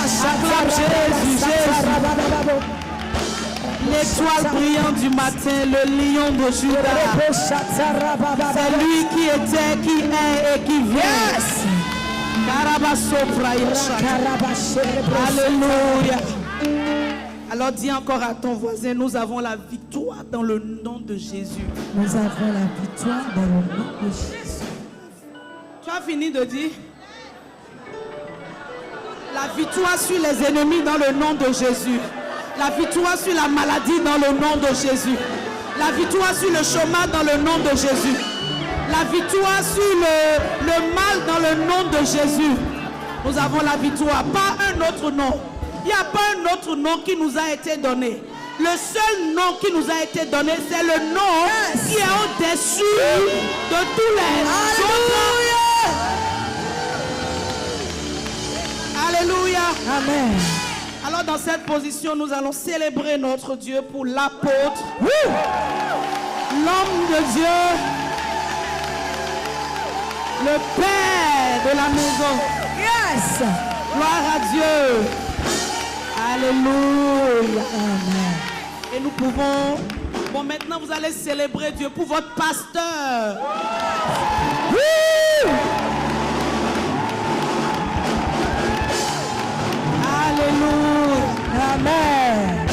Acclame Jésus, Jésus. L'étoile brillante du matin, le lion de Juda. C'est lui qui était, qui est et qui vient. Alléluia. Alors dis encore à ton voisin, nous avons la victoire dans le nom de Jésus. Nous avons la victoire dans le nom de Jésus. Tu as fini de dire? La victoire sur les ennemis dans le nom de Jésus. La victoire sur la maladie dans le nom de Jésus. La victoire sur le chômage dans le nom de Jésus. La victoire sur le mal dans le nom de Jésus. Nous avons la victoire, pas un autre nom. Il n'y a pas un autre nom qui nous a été donné. Le seul nom qui nous a été donné, c'est le nom qui est au-dessus de tous les autres. Alléluia. Amen. Alors dans cette position, nous allons célébrer notre Dieu pour l'apôtre, l'homme de Dieu, le Père de la maison. Yes. Gloire à Dieu. Alléluia. Amen. Et nous pouvons... Bon, maintenant vous allez célébrer Dieu pour votre pasteur. Alléluia. Amen.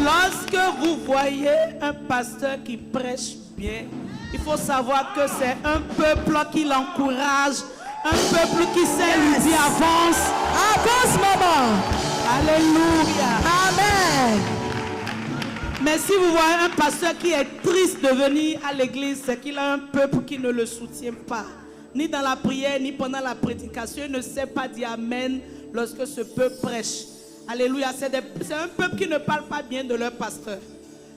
Lorsque vous voyez un pasteur qui prêche bien, il faut savoir que c'est un peuple qui l'encourage, un peuple qui sait lui dire avance. Avance, maman. Alléluia. Amen. Mais si vous voyez un pasteur qui est triste de venir à l'église, c'est qu'il a un peuple qui ne le soutient pas. Ni dans la prière, ni pendant la prédication. Il ne sait pas dire amen lorsque ce peuple prêche. Alléluia. C'est un peuple qui ne parle pas bien de leur pasteur.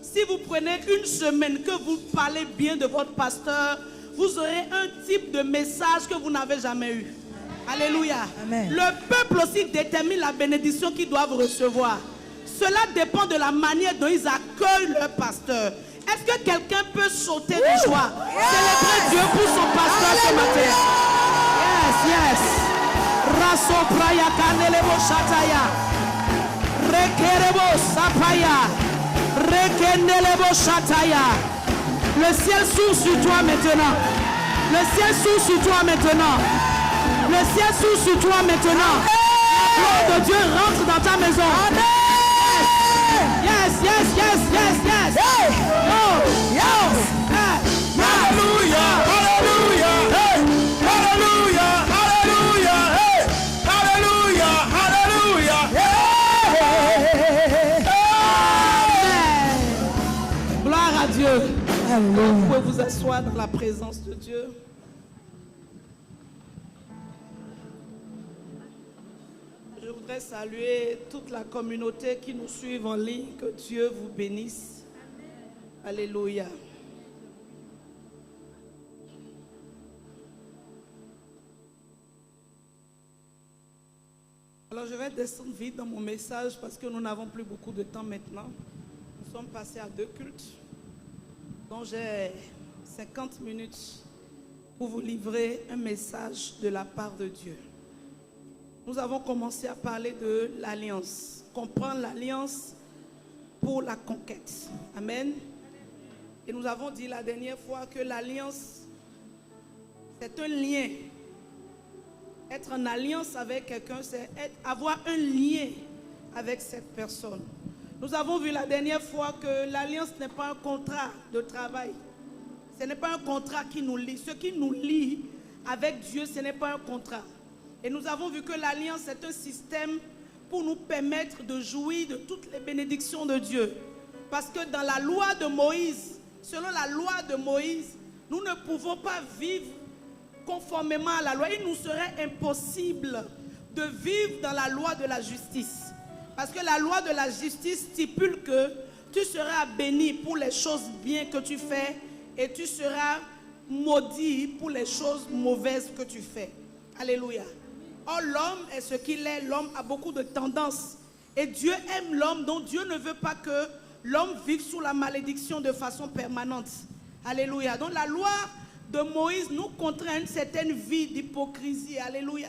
Si vous prenez une semaine que vous parlez bien de votre pasteur, vous aurez un type de message que vous n'avez jamais eu. Alléluia. Amen. Le peuple aussi détermine la bénédiction qu'ils doivent recevoir. Cela dépend de la manière dont ils accueillent leur pasteur. Est-ce que quelqu'un peut sauter de joie? Célébrer Dieu pour son pasteur ce matin. Yes. Raso praya kanelebo shataya. Rekerebo sapaya. Rekenelebo shataya. Le ciel s'ouvre sur toi maintenant. Le ciel s'ouvre sur toi maintenant. Le ciel s'ouvre sur toi maintenant. La gloire de Dieu rentre dans ta maison. Amen. Yes. Gloire à Dieu. Vous pouvez vous asseoir dans la présence de Dieu. Je voudrais saluer toute la communauté qui nous suit en ligne. Que Dieu vous bénisse. Alléluia. Alors je vais descendre vite dans mon message parce que nous n'avons plus beaucoup de temps maintenant. Nous sommes passés à 2 cultes. Donc j'ai 50 minutes pour vous livrer un message de la part de Dieu. Nous avons commencé à parler de l'alliance. Comprendre l'alliance pour la conquête. Amen. Et nous avons dit la dernière fois que l'alliance, c'est un lien. Être en alliance avec quelqu'un, c'est avoir un lien avec cette personne. Nous avons vu la dernière fois que l'alliance n'est pas un contrat de travail. Ce n'est pas un contrat qui nous lie. Ce qui nous lie avec Dieu, ce n'est pas un contrat. Et nous avons vu que l'alliance est un système pour nous permettre de jouir de toutes les bénédictions de Dieu. Parce que dans la loi de Moïse, selon la loi de Moïse, nous ne pouvons pas vivre conformément à la loi. Il nous serait impossible de vivre dans la loi de la justice. Parce que la loi de la justice stipule que tu seras béni pour les choses bien que tu fais et tu seras maudit pour les choses mauvaises que tu fais. Alléluia. Or, l'homme est ce qu'il est. L'homme a beaucoup de tendances. Et Dieu aime l'homme, donc Dieu ne veut pas que l'homme vive sous la malédiction de façon permanente. Alléluia. Donc la loi de Moïse nous contraint à une certaine vie d'hypocrisie. Alléluia.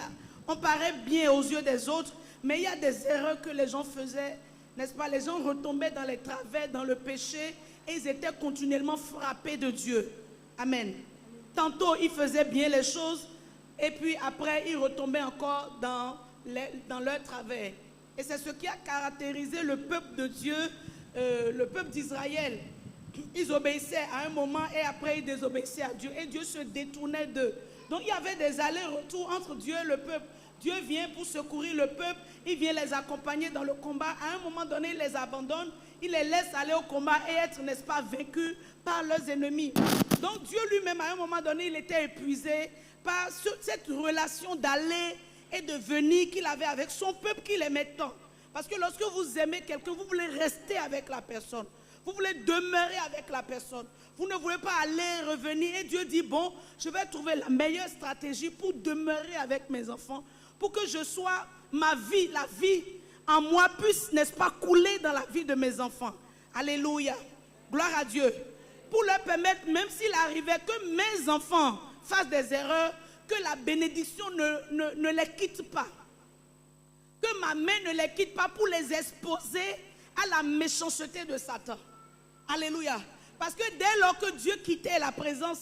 on paraît bien aux yeux des autres, mais il y a des erreurs que les gens faisaient, n'est-ce pas? Les gens retombaient dans les travers, dans le péché, et ils étaient continuellement frappés de Dieu. Amen. Tantôt, ils faisaient bien les choses, et puis après, ils retombaient encore dans leur travers. Et c'est ce qui a caractérisé le peuple de Dieu, le peuple d'Israël. Ils obéissaient à un moment et après ils désobéissaient à Dieu. Et Dieu se détournait d'eux. Donc il y avait des allers-retours entre Dieu et le peuple. Dieu vient pour secourir le peuple. Il vient les accompagner dans le combat. À un moment donné, il les abandonne. Il les laisse aller au combat et être, n'est-ce pas, vaincus par leurs ennemis. Donc Dieu lui-même, à un moment donné, il était épuisé par cette relation d'aller et de venir qu'il avait avec son peuple qu'il aimait tant. Parce que lorsque vous aimez quelqu'un, vous voulez rester avec la personne. Vous voulez demeurer avec la personne. Vous ne voulez pas aller, revenir. Et Dieu dit, bon, je vais trouver la meilleure stratégie pour demeurer avec mes enfants. Pour que je sois, ma vie, la vie en moi puisse, n'est-ce pas, couler dans la vie de mes enfants. Alléluia. Gloire à Dieu. Pour leur permettre, même s'il arrivait que mes enfants fassent des erreurs, que la bénédiction ne les quitte pas. Que ma main ne les quitte pas pour les exposer à la méchanceté de Satan. Alléluia. Parce que dès lors que Dieu quittait la présence,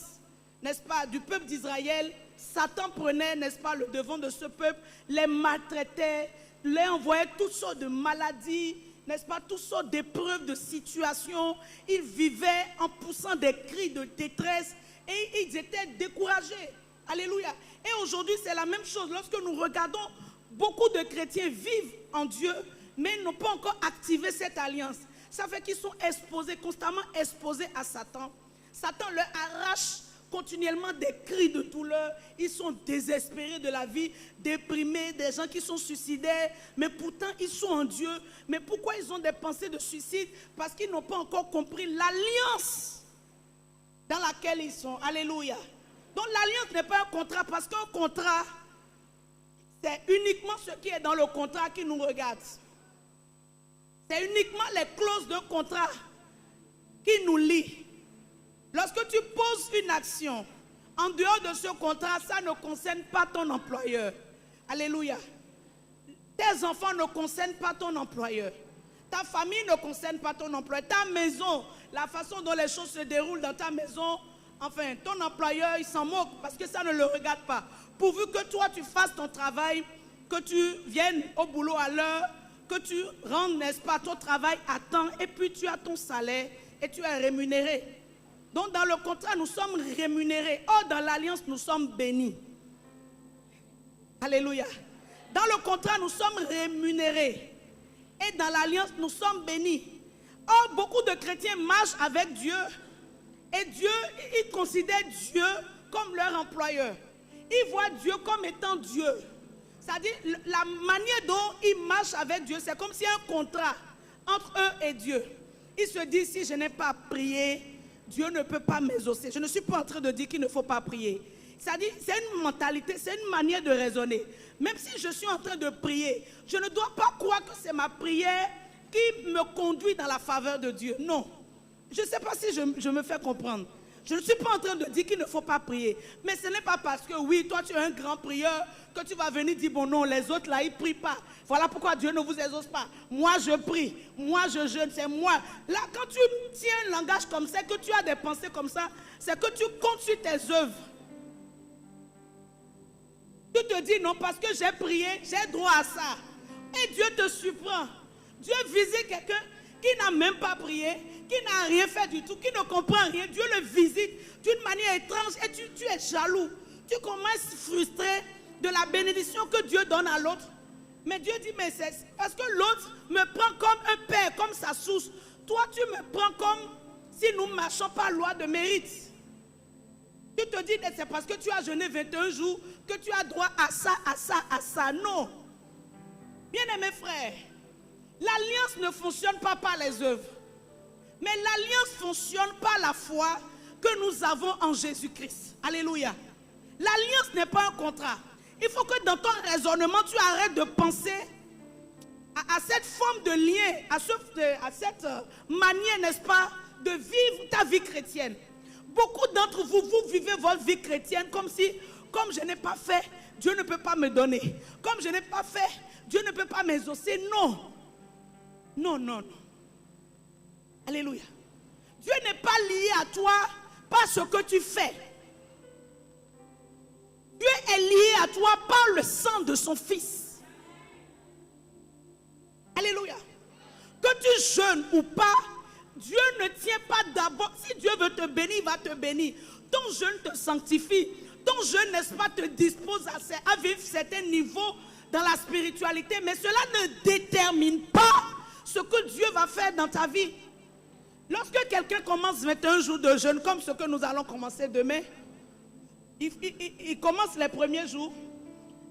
n'est-ce pas, du peuple d'Israël, Satan prenait, n'est-ce pas, le devant de ce peuple, les maltraitait, les envoyait toutes sortes de maladies, n'est-ce pas, toutes sortes d'épreuves, de situations. Ils vivaient en poussant des cris de détresse et ils étaient découragés. Alléluia. Et aujourd'hui, c'est la même chose. Lorsque nous regardons, beaucoup de chrétiens vivent en Dieu, mais n'ont pas encore activé cette alliance. Ça fait qu'ils sont exposés, constamment exposés à Satan. Satan leur arrache continuellement des cris de douleur. Ils sont désespérés de la vie, déprimés, des gens qui sont suicidaires, mais pourtant ils sont en Dieu. Mais pourquoi ils ont des pensées de suicide? Parce qu'ils n'ont pas encore compris l'alliance dans laquelle ils sont. Alléluia. Donc l'alliance n'est pas un contrat, parce qu'un contrat, c'est uniquement ce qui est dans le contrat qui nous regarde. C'est uniquement les clauses d'un contrat qui nous lient. Lorsque tu poses une action, en dehors de ce contrat, ça ne concerne pas ton employeur. Alléluia. Tes enfants ne concernent pas ton employeur. Ta famille ne concerne pas ton employeur. Ta maison, la façon dont les choses se déroulent dans ta maison, enfin, ton employeur, il s'en moque parce que ça ne le regarde pas. Pourvu que toi, tu fasses ton travail, que tu viennes au boulot à l'heure, que tu rendes, n'est-ce pas, ton travail à temps, et puis tu as ton salaire et tu es rémunéré. Donc, dans le contrat, nous sommes rémunérés. Or, dans l'alliance, nous sommes bénis. Alléluia. Dans le contrat, nous sommes rémunérés. Et dans l'alliance, nous sommes bénis. Or, beaucoup de chrétiens marchent avec Dieu. Et Dieu, ils considèrent Dieu comme leur employeur. Ils voient Dieu comme étant Dieu. C'est-à-dire, la manière dont ils marchent avec Dieu, c'est comme s'il y a un contrat entre eux et Dieu. Ils se disent, si je n'ai pas prié, Dieu ne peut pas m'exaucer. Je ne suis pas en train de dire qu'il ne faut pas prier. C'est-à-dire, c'est une mentalité, c'est une manière de raisonner. Même si je suis en train de prier, je ne dois pas croire que c'est ma prière qui me conduit dans la faveur de Dieu. Non. Je ne sais pas si je me fais comprendre. Je ne suis pas en train de dire qu'il ne faut pas prier. Mais ce n'est pas parce que, oui, toi tu es un grand prieur, que tu vas venir dire, bon non, les autres là, ils ne prient pas. Voilà pourquoi Dieu ne vous exauce pas. Moi, je prie. Moi, je jeûne. C'est moi. Là, quand tu tiens un langage comme ça, que tu as des pensées comme ça, c'est que tu comptes sur tes œuvres. Tu te dis, non, parce que j'ai prié, j'ai droit à ça. Et Dieu te surprend. Dieu visite quelqu'un qui n'a même pas prié, qui n'a rien fait du tout, qui ne comprend rien. Dieu le visite d'une manière étrange et tu es jaloux. Tu commences frustré de la bénédiction que Dieu donne à l'autre. Mais Dieu dit, mais c'est parce que l'autre me prend comme un père, comme sa source. Toi, tu me prends comme si nous ne marchons pas loi de mérite. Tu te dis, c'est parce que tu as jeûné 21 jours que tu as droit à ça, à ça, à ça. Non. Bien-aimés frères, l'alliance ne fonctionne pas par les œuvres. Mais l'alliance fonctionne par la foi que nous avons en Jésus-Christ. Alléluia. L'alliance n'est pas un contrat. Il faut que dans ton raisonnement, tu arrêtes de penser à cette forme de lien, à cette manière, n'est-ce pas, de vivre ta vie chrétienne. Beaucoup d'entre vous, vous vivez votre vie chrétienne comme comme je n'ai pas fait, Dieu ne peut pas me donner. Comme je n'ai pas fait, Dieu ne peut pas m'exaucer. Non. Non, non, non. Alléluia. Dieu n'est pas lié à toi par ce que tu fais. Dieu est lié à toi par le sang de son Fils. Alléluia. Que tu jeûnes ou pas, Dieu ne tient pas d'abord. Si Dieu veut te bénir, il va te bénir. Ton jeûne te sanctifie. Ton jeûne, n'est-ce pas, te dispose à vivre certains niveaux dans la spiritualité. Mais cela ne détermine pas ce que Dieu va faire dans ta vie. Lorsque quelqu'un commence 21 jours de jeûne, comme ce que nous allons commencer demain, il commence les premiers jours.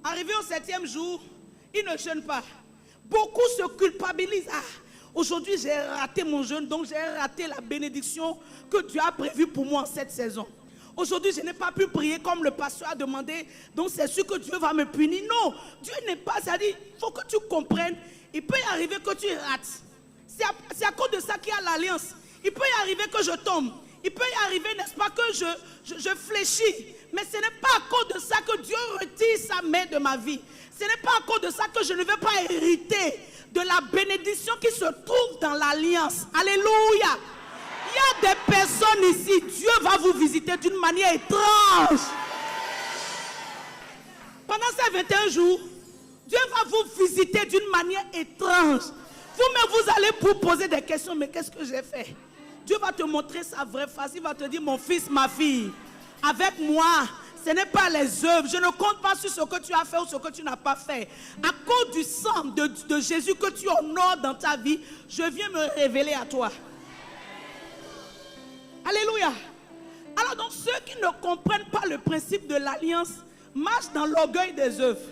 Arrivé au 7e jour, il ne jeûne pas. Beaucoup se culpabilisent. Ah, aujourd'hui j'ai raté mon jeûne, donc j'ai raté la bénédiction que Dieu a prévue pour moi en cette saison. Aujourd'hui je n'ai pas pu prier comme le pasteur a demandé, donc c'est sûr que Dieu va me punir. Non, Dieu n'est pas, c'est-à-dire, il faut que tu comprennes, il peut y arriver que tu rates. C'est à cause de ça qu'il y a l'alliance. Il peut y arriver que je tombe. Il peut y arriver, n'est-ce pas, que je fléchis. Mais ce n'est pas à cause de ça que Dieu retire sa main de ma vie. Ce n'est pas à cause de ça que je ne vais pas hériter de la bénédiction qui se trouve dans l'alliance. Alléluia. Il y a des personnes ici, Dieu va vous visiter d'une manière étrange. Pendant ces 21 jours, Dieu va vous visiter d'une manière étrange. Vous-même, vous allez vous poser des questions. Mais qu'est-ce que j'ai fait? Dieu va te montrer sa vraie face. Il va te dire, mon fils, ma fille, avec moi, ce n'est pas les œuvres. Je ne compte pas sur ce que tu as fait ou ce que tu n'as pas fait. À cause du sang de Jésus que tu honores dans ta vie, je viens me révéler à toi. Alléluia. Alors donc, ceux qui ne comprennent pas le principe de l'alliance marchent dans l'orgueil des œuvres.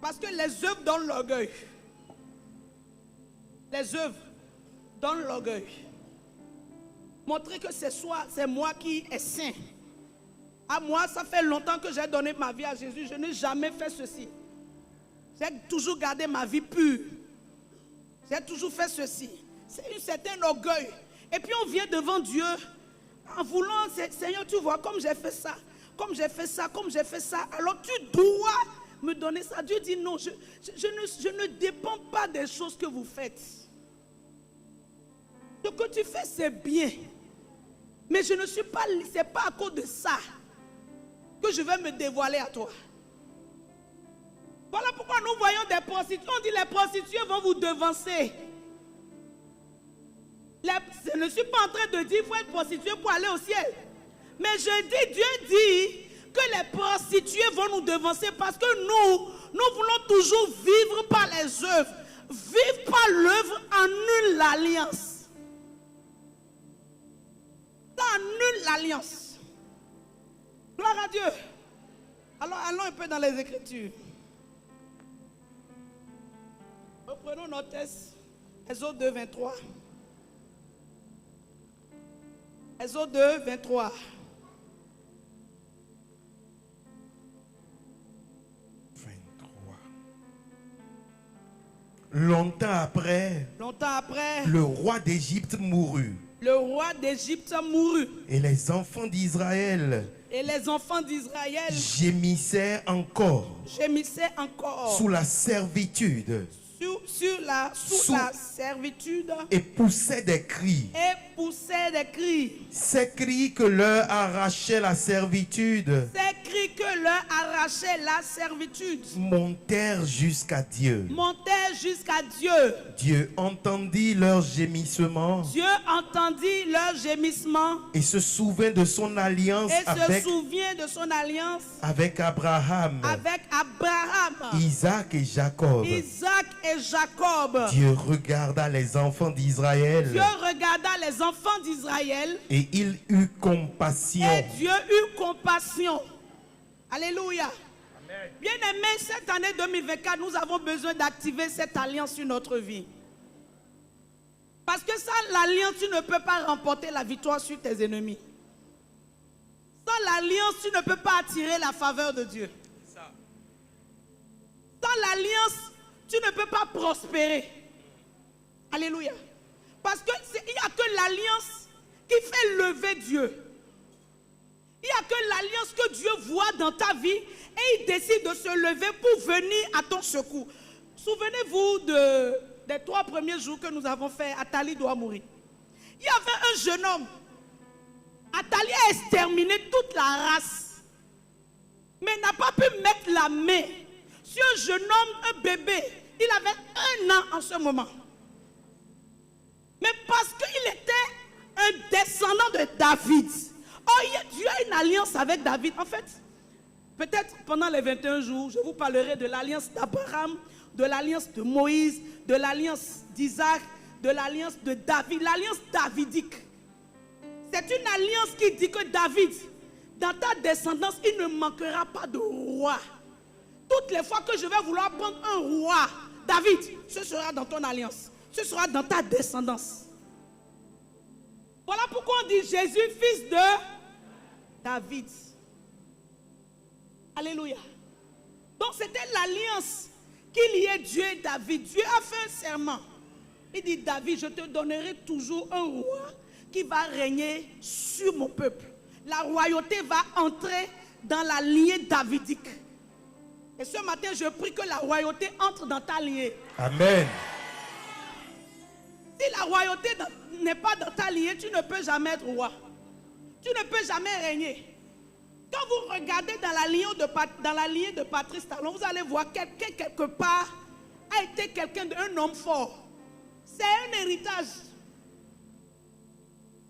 Parce que les œuvres donnent l'orgueil. Les œuvres donnent l'orgueil. Montrer que c'est moi qui est saint. À moi, ça fait longtemps que j'ai donné ma vie à Jésus. Je n'ai jamais fait ceci. J'ai toujours gardé ma vie pure. J'ai toujours fait ceci. C'est un certain orgueil. Et puis on vient devant Dieu en voulant, Seigneur, tu vois, comme j'ai fait ça, comme j'ai fait ça, comme j'ai fait ça. Alors tu dois me donner ça. Dieu dit non, je ne dépends pas des choses que vous faites. Ce que tu fais, c'est bien. Mais je ne suis pas, c'est pas à cause de ça que je vais me dévoiler à toi. Voilà pourquoi nous voyons des prostituées. On dit les prostituées vont vous devancer. Je ne suis pas en train de dire qu'il faut être prostituée pour aller au ciel. Mais je dis, Dieu dit que les prostituées vont nous devancer parce que nous voulons toujours vivre par les œuvres. Vivre par l'œuvre annule l'alliance. Ça annule l'alliance. Gloire à Dieu. Alors allons un peu dans les Écritures. Reprenons notre texte. Exode 2, 23. Exode 2, 23. Longtemps après, le roi d'Égypte mourut. Le roi d'Égypte mourut. Et les enfants d'Israël gémissaient encore. Sous la servitude. Sous la servitude. Et poussaient des cris. Ces cris que leur arrachait la servitude. Montèrent jusqu'à Dieu. Dieu entendit leurs gémissements. Et se souvint de son alliance avec Abraham. Isaac et Jacob. Dieu regarda les enfants d'Israël. Et il eut compassion. Alléluia. Bien-aimés, cette année 2024, nous avons besoin d'activer cette alliance sur notre vie. Parce que sans l'alliance, tu ne peux pas remporter la victoire sur tes ennemis. Sans l'alliance, tu ne peux pas attirer la faveur de Dieu. Sans l'alliance, tu ne peux pas prospérer. Alléluia. Parce qu'il n'y a que l'alliance qui fait lever Dieu. Il n'y l'alliance que Dieu voit dans ta vie et il décide de se lever pour venir à ton secours. Souvenez-vous des 3 premiers jours que nous avons fait. Athalie doit mourir. Il y avait un jeune homme. Athalie a exterminé toute la race. Mais n'a pas pu mettre la main sur un jeune homme, un bébé. Il avait 1 an en ce moment. Mais parce qu'il était un descendant de David. Oh, Dieu a une alliance avec David. En fait, peut-être pendant les 21 jours, je vous parlerai de l'alliance d'Abraham, de l'alliance de Moïse, de l'alliance d'Isaac, de l'alliance de David, l'alliance davidique. C'est une alliance qui dit que David, dans ta descendance, il ne manquera pas de roi. Toutes les fois que je vais vouloir prendre un roi, David, ce sera dans ton alliance. Ce sera dans ta descendance. Voilà pourquoi on dit Jésus, fils de David. Alléluia. Donc c'était l'alliance qui liait Dieu et David. Dieu a fait un serment. Il dit, David, je te donnerai toujours un roi qui va régner sur mon peuple. La royauté va entrer dans la lignée davidique. Et ce matin, je prie que la royauté entre dans ta lignée. Amen. Si la royauté n'est pas dans ta lignée, tu ne peux jamais être roi. Tu ne peux jamais régner. Quand vous regardez dans la lignée de Patrice Talon, vous allez voir quelqu'un quelque part a été quelqu'un d'un homme fort. C'est un héritage.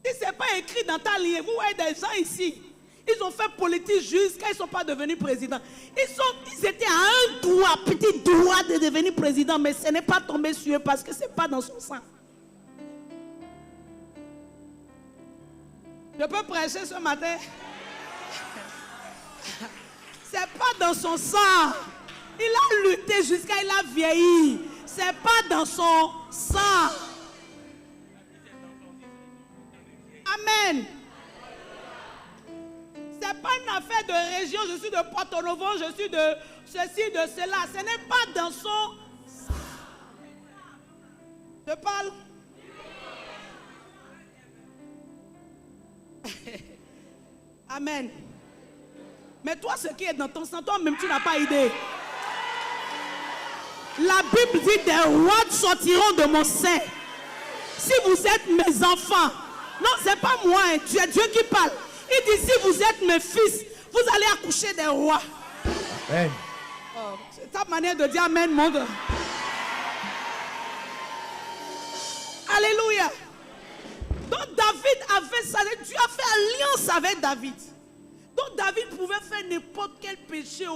Si ce n'est pas écrit dans ta lignée, vous voyez des gens ici, ils ont fait politique jusqu'à ils ne sont pas devenus présidents. Ils étaient à un doigt, petit doigt de devenir président, mais ce n'est pas tombé sur eux parce que ce n'est pas dans son sang. Je peux prêcher ce matin? C'est pas dans son sang. Il a lutté jusqu'à il a vieilli. C'est pas dans son sang. Amen. C'est pas une affaire de région. Je suis de Porto Novo, je suis de ceci, de cela. Ce n'est pas dans son sang. Je parle. Amen. Mais toi, ce qui est dans ton sang, toi-même, tu n'as pas idée. La Bible dit, des rois sortiront de mon sein. Si vous êtes mes enfants. Non, ce n'est pas moi, hein. Dieu qui parle. Il dit, si vous êtes mes fils, vous allez accoucher des rois. Amen. Oh, c'est ta manière de dire Amen, mon Dieu. Alléluia. Donc David avait ça. Dieu a fait alliance avec David. Donc David pouvait faire n'importe quel péché,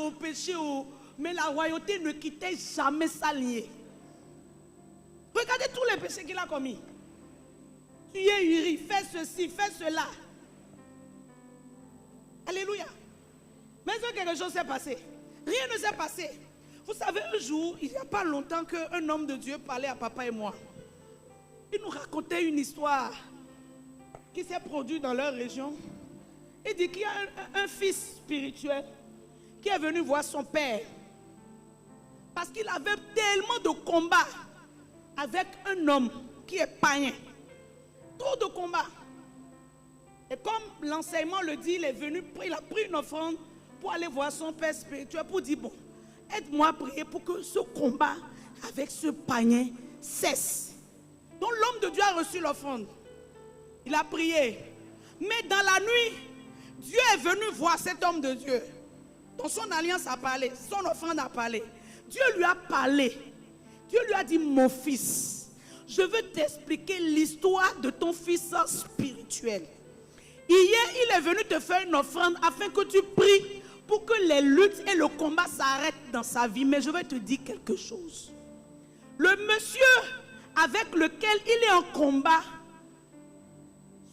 mais la royauté ne quittait jamais sa lignée. Regardez tous les péchés qu'il a commis. Tuer Uri, fais ceci, fais cela. Alléluia. Mais quelque chose s'est passé. Rien ne s'est passé. Vous savez, un jour, il n'y a pas longtemps qu'un homme de Dieu parlait à papa et moi. Il nous racontait une histoire qui s'est produite dans leur région. Il dit qu'il y a un fils spirituel qui est venu voir son père. Parce qu'il avait tellement de combats avec un homme qui est païen. Trop de combats. Et comme l'enseignement le dit, il est venu, il a pris une offrande pour aller voir son père spirituel pour dire, bon, aide-moi à prier pour que ce combat avec ce païen cesse. Donc l'homme de Dieu a reçu l'offrande. Il a prié. Mais dans la nuit, Dieu est venu voir cet homme de Dieu. Donc son alliance a parlé, son offrande a parlé. Dieu lui a parlé. Dieu lui a dit, mon fils, je veux t'expliquer l'histoire de ton fils spirituel. Hier, il est venu te faire une offrande afin que tu pries pour que les luttes et le combat s'arrêtent dans sa vie. Mais je vais te dire quelque chose. Le monsieur avec lequel il est en combat,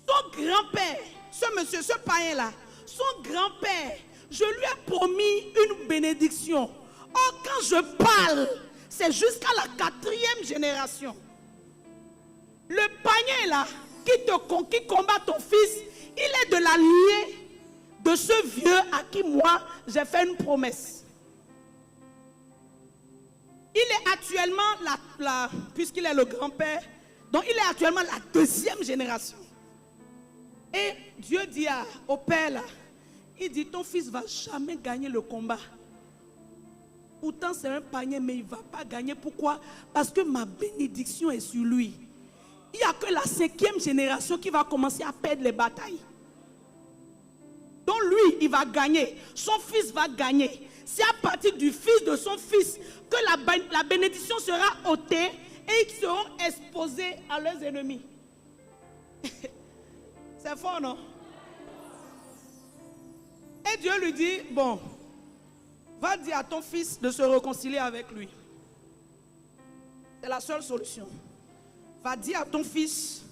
son grand-père, ce monsieur, ce païen-là, son grand-père, je lui ai promis une bénédiction. Or, quand je parle, c'est jusqu'à la 4e génération. Le païen-là, qui combat ton fils, il est de la lignée de ce vieux à qui moi, j'ai fait une promesse. Il est actuellement, puisqu'il est le grand-père, donc il est actuellement la 2e génération. Et Dieu dit au père là, Il dit, ton fils ne va jamais gagner le combat. Pourtant, c'est un panier, mais il ne va pas gagner. Pourquoi? Parce que ma bénédiction est sur lui. Il n'y a que la 5e génération qui va commencer à perdre les batailles. Donc lui, il va gagner. Son fils va gagner. C'est à partir du fils de son fils que la bénédiction sera ôtée et ils seront exposés à leurs ennemis. C'est fort, non? Et Dieu lui dit, bon, va dire à ton fils de se réconcilier avec lui. C'est la seule solution. Va dire à ton fils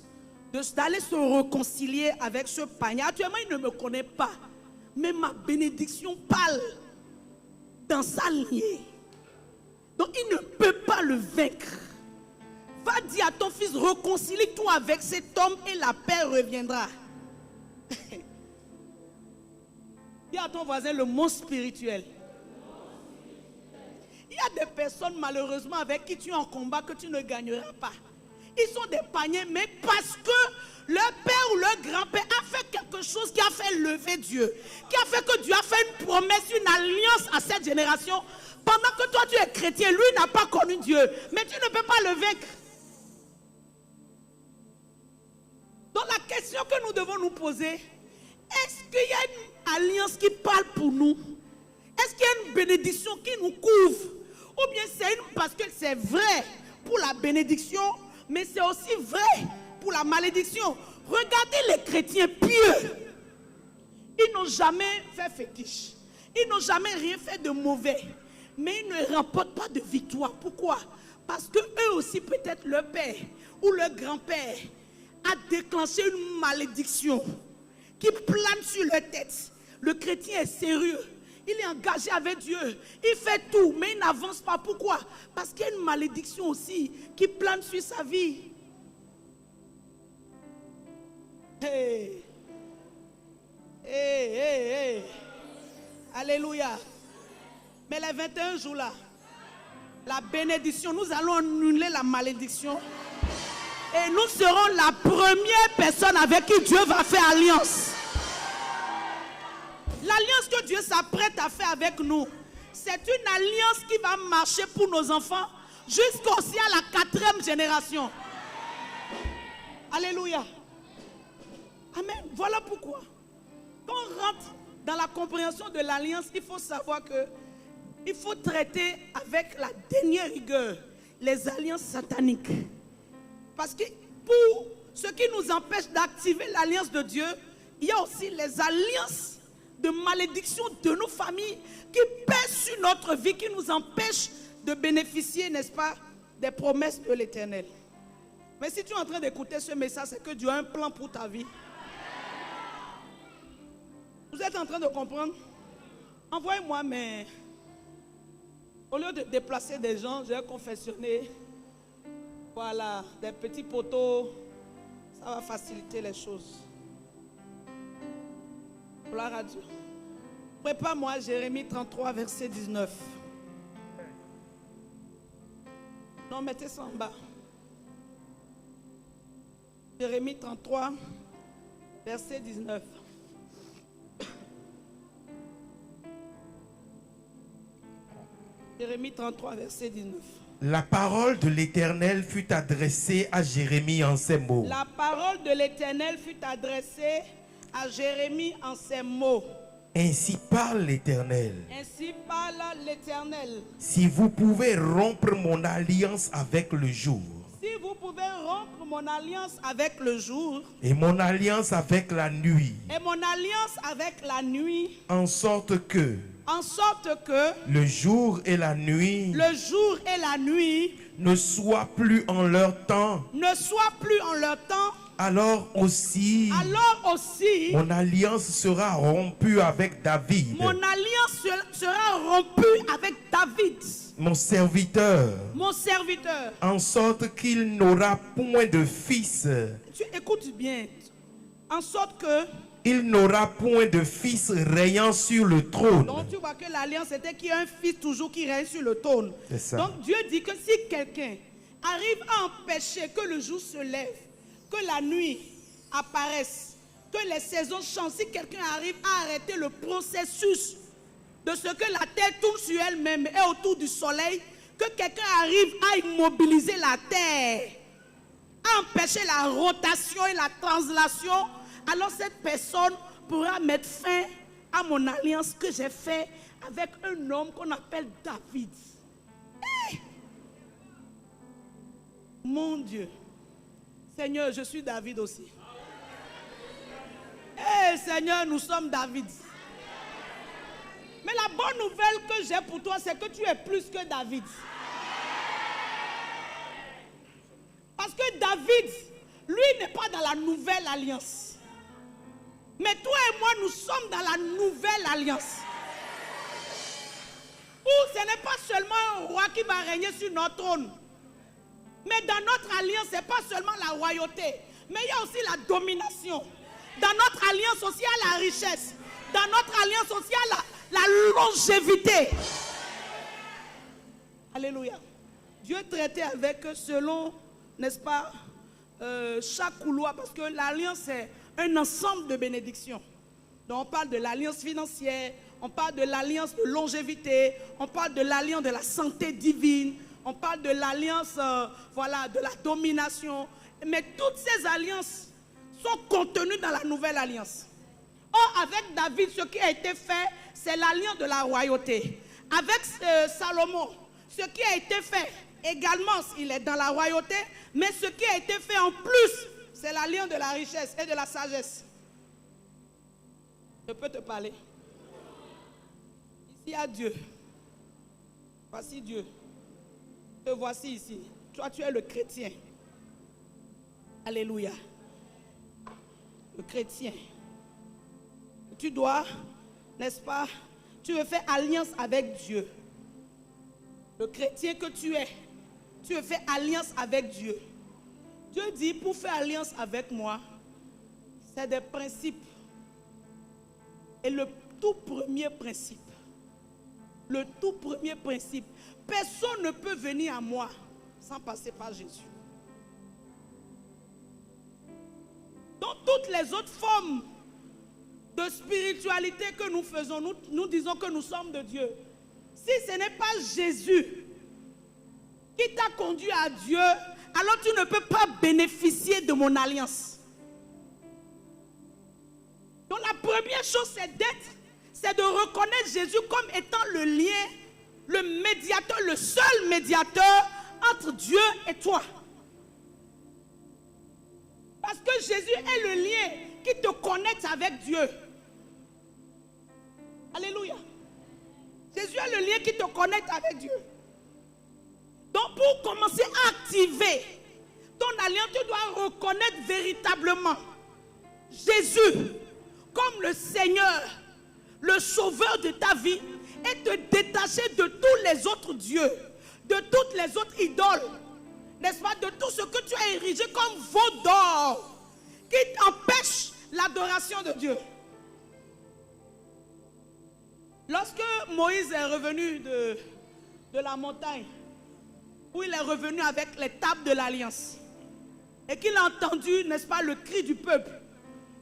d'aller se réconcilier avec ce panier. Actuellement, il ne me connaît pas. Mais ma bénédiction parle dans sa lignée. Donc, il ne peut pas le vaincre. Va dire à ton fils, réconcilie-toi avec cet homme et la paix reviendra. Dis à ton voisin le mot spirituel. Il y a des personnes malheureusement avec qui tu es en combat que tu ne gagneras pas. Ils sont des paniers, mais parce que leur père ou leur grand-père a fait quelque chose qui a fait lever Dieu. Qui a fait que Dieu a fait une promesse, une alliance à cette génération. Pendant que toi tu es chrétien, lui n'a pas connu Dieu. Mais tu ne peux pas le vaincre. Donc la question que nous devons nous poser, est-ce qu'il y a une alliance qui parle pour nous? Est-ce qu'il y a une bénédiction qui nous couvre? Ou bien c'est parce que c'est vrai pour la bénédiction, mais c'est aussi vrai pour la malédiction. Regardez les chrétiens pieux. Ils n'ont jamais fait fétiche. Ils n'ont jamais rien fait de mauvais. Mais ils ne remportent pas de victoire. Pourquoi? Parce que eux aussi, peut-être leur père ou leur grand-père a déclenché une malédiction qui plane sur leur tête. Le chrétien est sérieux. Il est engagé avec Dieu. Il fait tout, mais il n'avance pas. Pourquoi? Parce qu'il y a une malédiction aussi qui plane sur sa vie. Hey. Hey, hey, hey. Alléluia. Mais les 21 jours là, la bénédiction, nous allons annuler la malédiction. Et nous serons la première personne avec qui Dieu va faire alliance. L'alliance que Dieu s'apprête à faire avec nous, c'est une alliance qui va marcher pour nos enfants jusqu'aussi à la 4e génération. Alléluia. Amen. Voilà pourquoi. Quand on rentre dans la compréhension de l'alliance, il faut savoir que il faut traiter avec la dernière rigueur les alliances sataniques. Parce que pour ce qui nous empêche d'activer l'alliance de Dieu, il y a aussi les alliances de malédiction de nos familles qui pèsent sur notre vie, qui nous empêchent de bénéficier, n'est-ce pas, des promesses de l'Éternel. Mais si tu es en train d'écouter ce message, c'est que Dieu a un plan pour ta vie. Vous êtes en train de comprendre? Envoyez-moi, mais au lieu de déplacer des gens, j'ai confectionné, voilà, des petits poteaux. Ça va faciliter les choses. Gloire à Dieu. Prépare-moi Jérémie 33, verset 19. Non, mettez ça en bas. Jérémie 33, verset 19. Jérémie 33, verset 19. La parole de l'Éternel fut adressée à Jérémie en ces mots. La parole de l'Éternel fut adressée à Jérémie en ces mots. Ainsi parle l'Éternel. Ainsi parle l'Éternel. Si vous pouvez rompre mon alliance avec le jour, Si vous pouvez rompre mon alliance avec le jour et mon alliance avec la nuit, et mon alliance avec la nuit, en sorte que le jour et la nuit le jour et la nuit ne soient plus en leur temps, alors aussi mon mon alliance sera rompue avec David, alliance sera rompue avec David, mon serviteur, en sorte qu'il n'aura point de fils. Tu écoutes bien. En sorte que Il n'aura point de fils régnant sur le trône. donc tu vois que l'alliance était qu'il y a un fils toujours qui règne sur le trône. C'est ça. Donc Dieu dit que si quelqu'un arrive à empêcher que le jour se lève, que la nuit apparaisse, que les saisons changent, si quelqu'un arrive à arrêter le processus de ce que la terre tourne sur elle-même et autour du soleil, que quelqu'un arrive à immobiliser la terre, à empêcher la rotation et la translation, alors cette personne pourra mettre fin à mon alliance que j'ai faite avec un homme qu'on appelle David. Mon Dieu. Seigneur, je suis David aussi. Seigneur, nous sommes David. Mais la bonne nouvelle que j'ai pour toi, c'est que tu es plus que David. Parce que David, lui, n'est pas dans la nouvelle alliance. Mais toi et moi, nous sommes dans la nouvelle alliance. Où ce n'est pas seulement un roi qui va régner sur notre trône. Mais dans notre alliance, ce n'est pas seulement la royauté. Mais il y a aussi la domination. Dans notre alliance aussi, il y a la richesse. Dans notre alliance aussi, il y a la longévité. Alléluia. Dieu traitait avec eux selon, n'est-ce pas, chaque couloir. Parce que l'alliance, c'est un ensemble de bénédictions. Donc on parle de l'alliance financière, on parle de l'alliance de longévité, on parle de l'alliance de la santé divine, on parle de l'alliance de la domination. Mais toutes ces alliances sont contenues dans la nouvelle alliance. Or, avec David, ce qui a été fait, c'est l'alliance de la royauté. Avec Salomon, ce qui a été fait, également, il est dans la royauté, mais ce qui a été fait en plus, c'est l'alliance de la richesse et de la sagesse. Je peux te parler. Ici, il y a Dieu. Voici Dieu. Te voici ici. Toi, tu es le chrétien. Alléluia. Le chrétien. Tu dois, n'est-ce pas, tu veux faire alliance avec Dieu. Le chrétien que tu veux faire alliance avec Dieu. Dieu dit, pour faire alliance avec moi, c'est des principes. Et le tout premier principe, personne ne peut venir à moi sans passer par Jésus. Dans toutes les autres formes de spiritualité que nous faisons, nous disons que nous sommes de Dieu. Si ce n'est pas Jésus qui t'a conduit à Dieu, alors tu ne peux pas bénéficier de mon alliance. Donc la première chose, c'est de reconnaître Jésus comme étant le lien, le médiateur, le seul médiateur entre Dieu et toi. Parce que Jésus est le lien qui te connecte avec Dieu. Alléluia. Jésus est le lien qui te connecte avec Dieu. Donc pour commencer à activer ton alliance, tu dois reconnaître véritablement Jésus comme le Seigneur, le sauveur de ta vie, et te détacher de tous les autres dieux, de toutes les autres idoles, n'est-ce pas, de tout ce que tu as érigé comme veau d'or, qui empêche l'adoration de Dieu. Lorsque Moïse est revenu de la montagne, où il est revenu avec les tables de l'alliance, et qu'il a entendu, n'est-ce pas, le cri du peuple,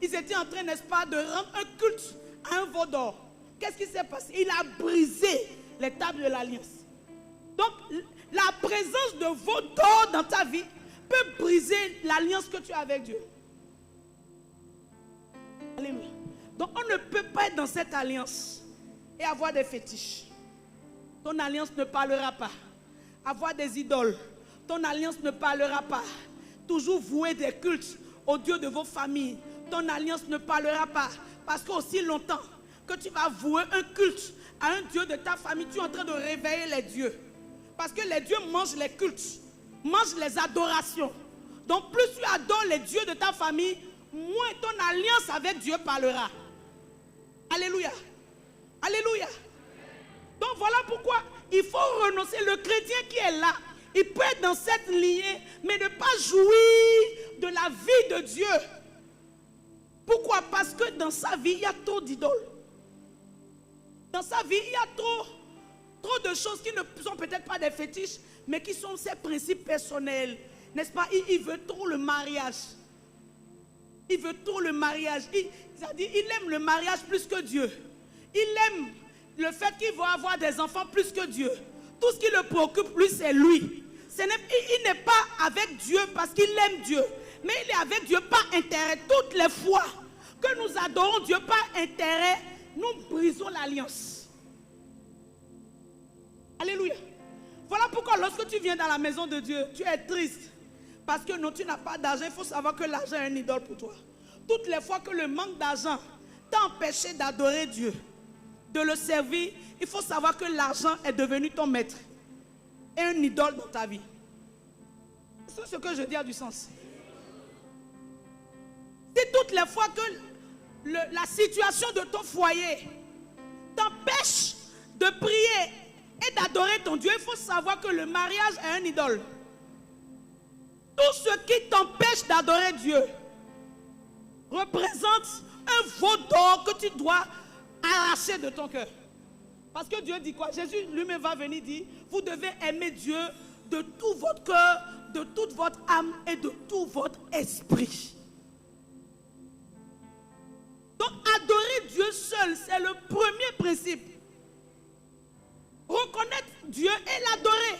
ils étaient en train, n'est-ce pas, de rendre un culte à un veau d'or. Qu'est-ce qui s'est passé? Il a brisé les tables de l'alliance. Donc, la présence de veau d'or dans ta vie peut briser l'alliance que tu as avec Dieu. Alléluia. Donc, on ne peut pas être dans cette alliance et avoir des fétiches. Ton alliance ne parlera pas. Avoir des idoles. Ton alliance ne parlera pas. Toujours vouer des cultes aux dieux de vos familles. Ton alliance ne parlera pas. Parce qu'aussi longtemps que tu vas vouer un culte à un dieu de ta famille, tu es en train de réveiller les dieux. Parce que les dieux mangent les cultes, mangent les adorations. Donc plus tu adores les dieux de ta famille, moins ton alliance avec Dieu parlera. Alléluia. Alléluia. Donc voilà pourquoi il faut renoncer. Le chrétien qui est là, il peut être dans cette lignée, mais ne pas jouir de la vie de Dieu. Pourquoi? Parce que dans sa vie, il y a trop d'idoles. Dans sa vie, il y a trop de choses qui ne sont peut-être pas des fétiches, mais qui sont ses principes personnels. N'est-ce pas? Il veut trop le mariage. Il veut trop le mariage. Il aime le mariage plus que Dieu. Il aime le fait qu'il va avoir des enfants plus que Dieu. Tout ce qui le préoccupe, lui, c'est lui. Il n'est pas avec Dieu parce qu'il aime Dieu. Mais il est avec Dieu par intérêt. Toutes les fois que nous adorons Dieu par intérêt, nous brisons l'alliance. Alléluia. Voilà pourquoi lorsque tu viens dans la maison de Dieu, tu es triste. Parce que non, tu n'as pas d'argent. Il faut savoir que l'argent est une idole pour toi. Toutes les fois que le manque d'argent t'a empêché d'adorer Dieu, de le servir, il faut savoir que l'argent est devenu ton maître et une idole dans ta vie. C'est ce que je dis a du sens. Si toutes les fois que la situation de ton foyer t'empêche de prier et d'adorer ton Dieu, il faut savoir que le mariage est une idole. Tout ce qui t'empêche d'adorer Dieu représente un veau d'or que tu dois arracher de ton cœur. Parce que Dieu dit quoi? Jésus lui-même va venir dire, vous devez aimer Dieu de tout votre cœur, de toute votre âme et de tout votre esprit. Donc adorer Dieu seul, c'est le premier principe. Reconnaître Dieu et l'adorer.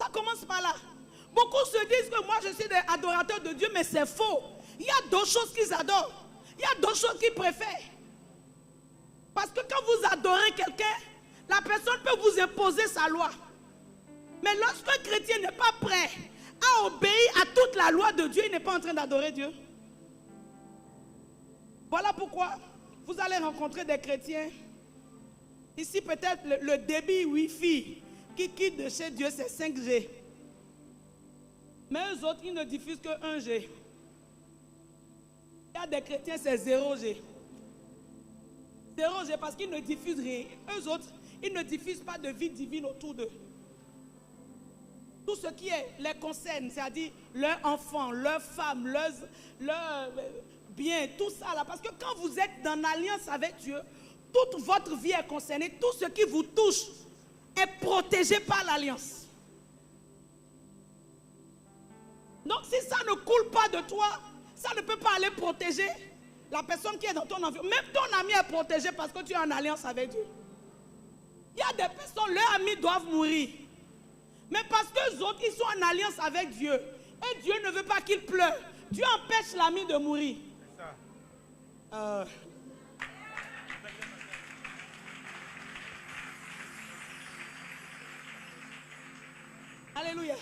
Ça commence par là. Beaucoup se disent que moi je suis des adorateurs de Dieu, mais c'est faux. Il y a d'autres choses qu'ils adorent. Il y a d'autres choses qu'ils préfèrent. Parce que quand vous adorez quelqu'un, la personne peut vous imposer sa loi. Mais lorsqu'un chrétien n'est pas prêt à obéir à toute la loi de Dieu, il n'est pas en train d'adorer Dieu. Voilà pourquoi vous allez rencontrer des chrétiens. Ici peut-être le débit Wi-Fi qui quitte de chez Dieu, c'est 5G. Mais eux autres, ils ne diffusent que 1G. Il y a des chrétiens, c'est 0G. 0G parce qu'ils ne diffusent rien. Eux autres, ils ne diffusent pas de vie divine autour d'eux. Tout ce qui les concerne, c'est-à-dire leurs enfants, leurs femmes, leurs biens, tout ça là. Parce que quand vous êtes dans l'alliance avec Dieu, toute votre vie est concernée. Tout ce qui vous touche est protégé par l'alliance. Donc si ça ne coule pas de toi, ça ne peut pas aller protéger la personne qui est dans ton environnement. Même ton ami est protégé parce que tu es en alliance avec Dieu. Il y a des personnes, leurs amis doivent mourir. Mais parce qu'eux autres, ils sont en alliance avec Dieu. Et Dieu ne veut pas qu'ils pleurent. Dieu empêche l'ami de mourir. Alléluia.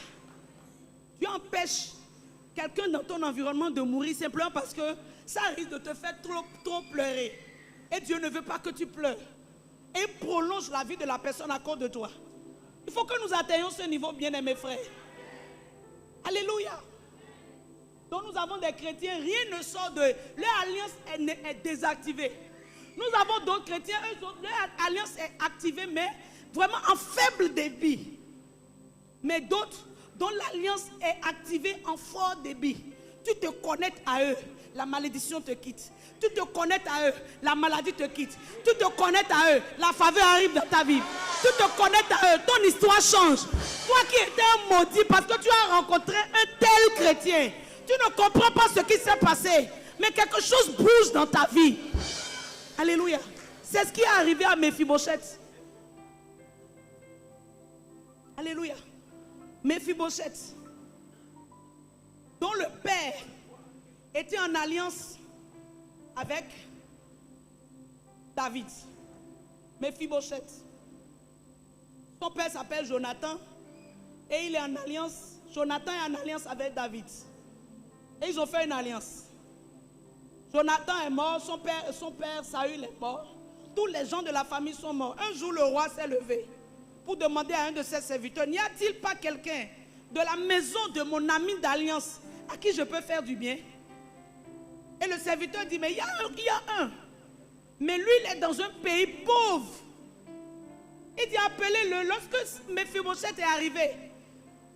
Dieu empêche quelqu'un dans ton environnement de mourir simplement parce que ça risque de te faire trop pleurer. Et Dieu ne veut pas que tu pleures. Et prolonge la vie de la personne à cause de toi. Il faut que nous atteignions ce niveau, bien-aimés frères. Alléluia. Donc nous avons des chrétiens, rien ne sort de... Leur alliance est désactivée. Nous avons d'autres chrétiens, eux autres, leur alliance est activée, mais vraiment en faible débit. Mais d'autres, dont l'alliance est activée en fort débit. Tu te connectes à eux, la malédiction te quitte. Tu te connectes à eux, la maladie te quitte. Tu te connectes à eux, la faveur arrive dans ta vie. Tu te connectes à eux, ton histoire change. Toi qui étais un maudit parce que tu as rencontré un tel chrétien, tu ne comprends pas ce qui s'est passé, mais quelque chose bouge dans ta vie. Alléluia. C'est ce qui est arrivé à Méphibosheth. Alléluia. Méphibosheth, dont le père était en alliance avec David. Méphibosheth. Son père s'appelle Jonathan et il est en alliance. Jonathan est en alliance avec David. Et ils ont fait une alliance. Jonathan est mort, son père Saül est mort. Tous les gens de la famille sont morts. Un jour, le roi s'est levé pour demander à un de ses serviteurs, n'y a-t-il pas quelqu'un de la maison de mon ami d'alliance à qui je peux faire du bien? Et le serviteur dit, mais il y a un. Mais lui, il est dans un pays pauvre. Il dit, appelez-le. Lorsque Méphibosheth est arrivé,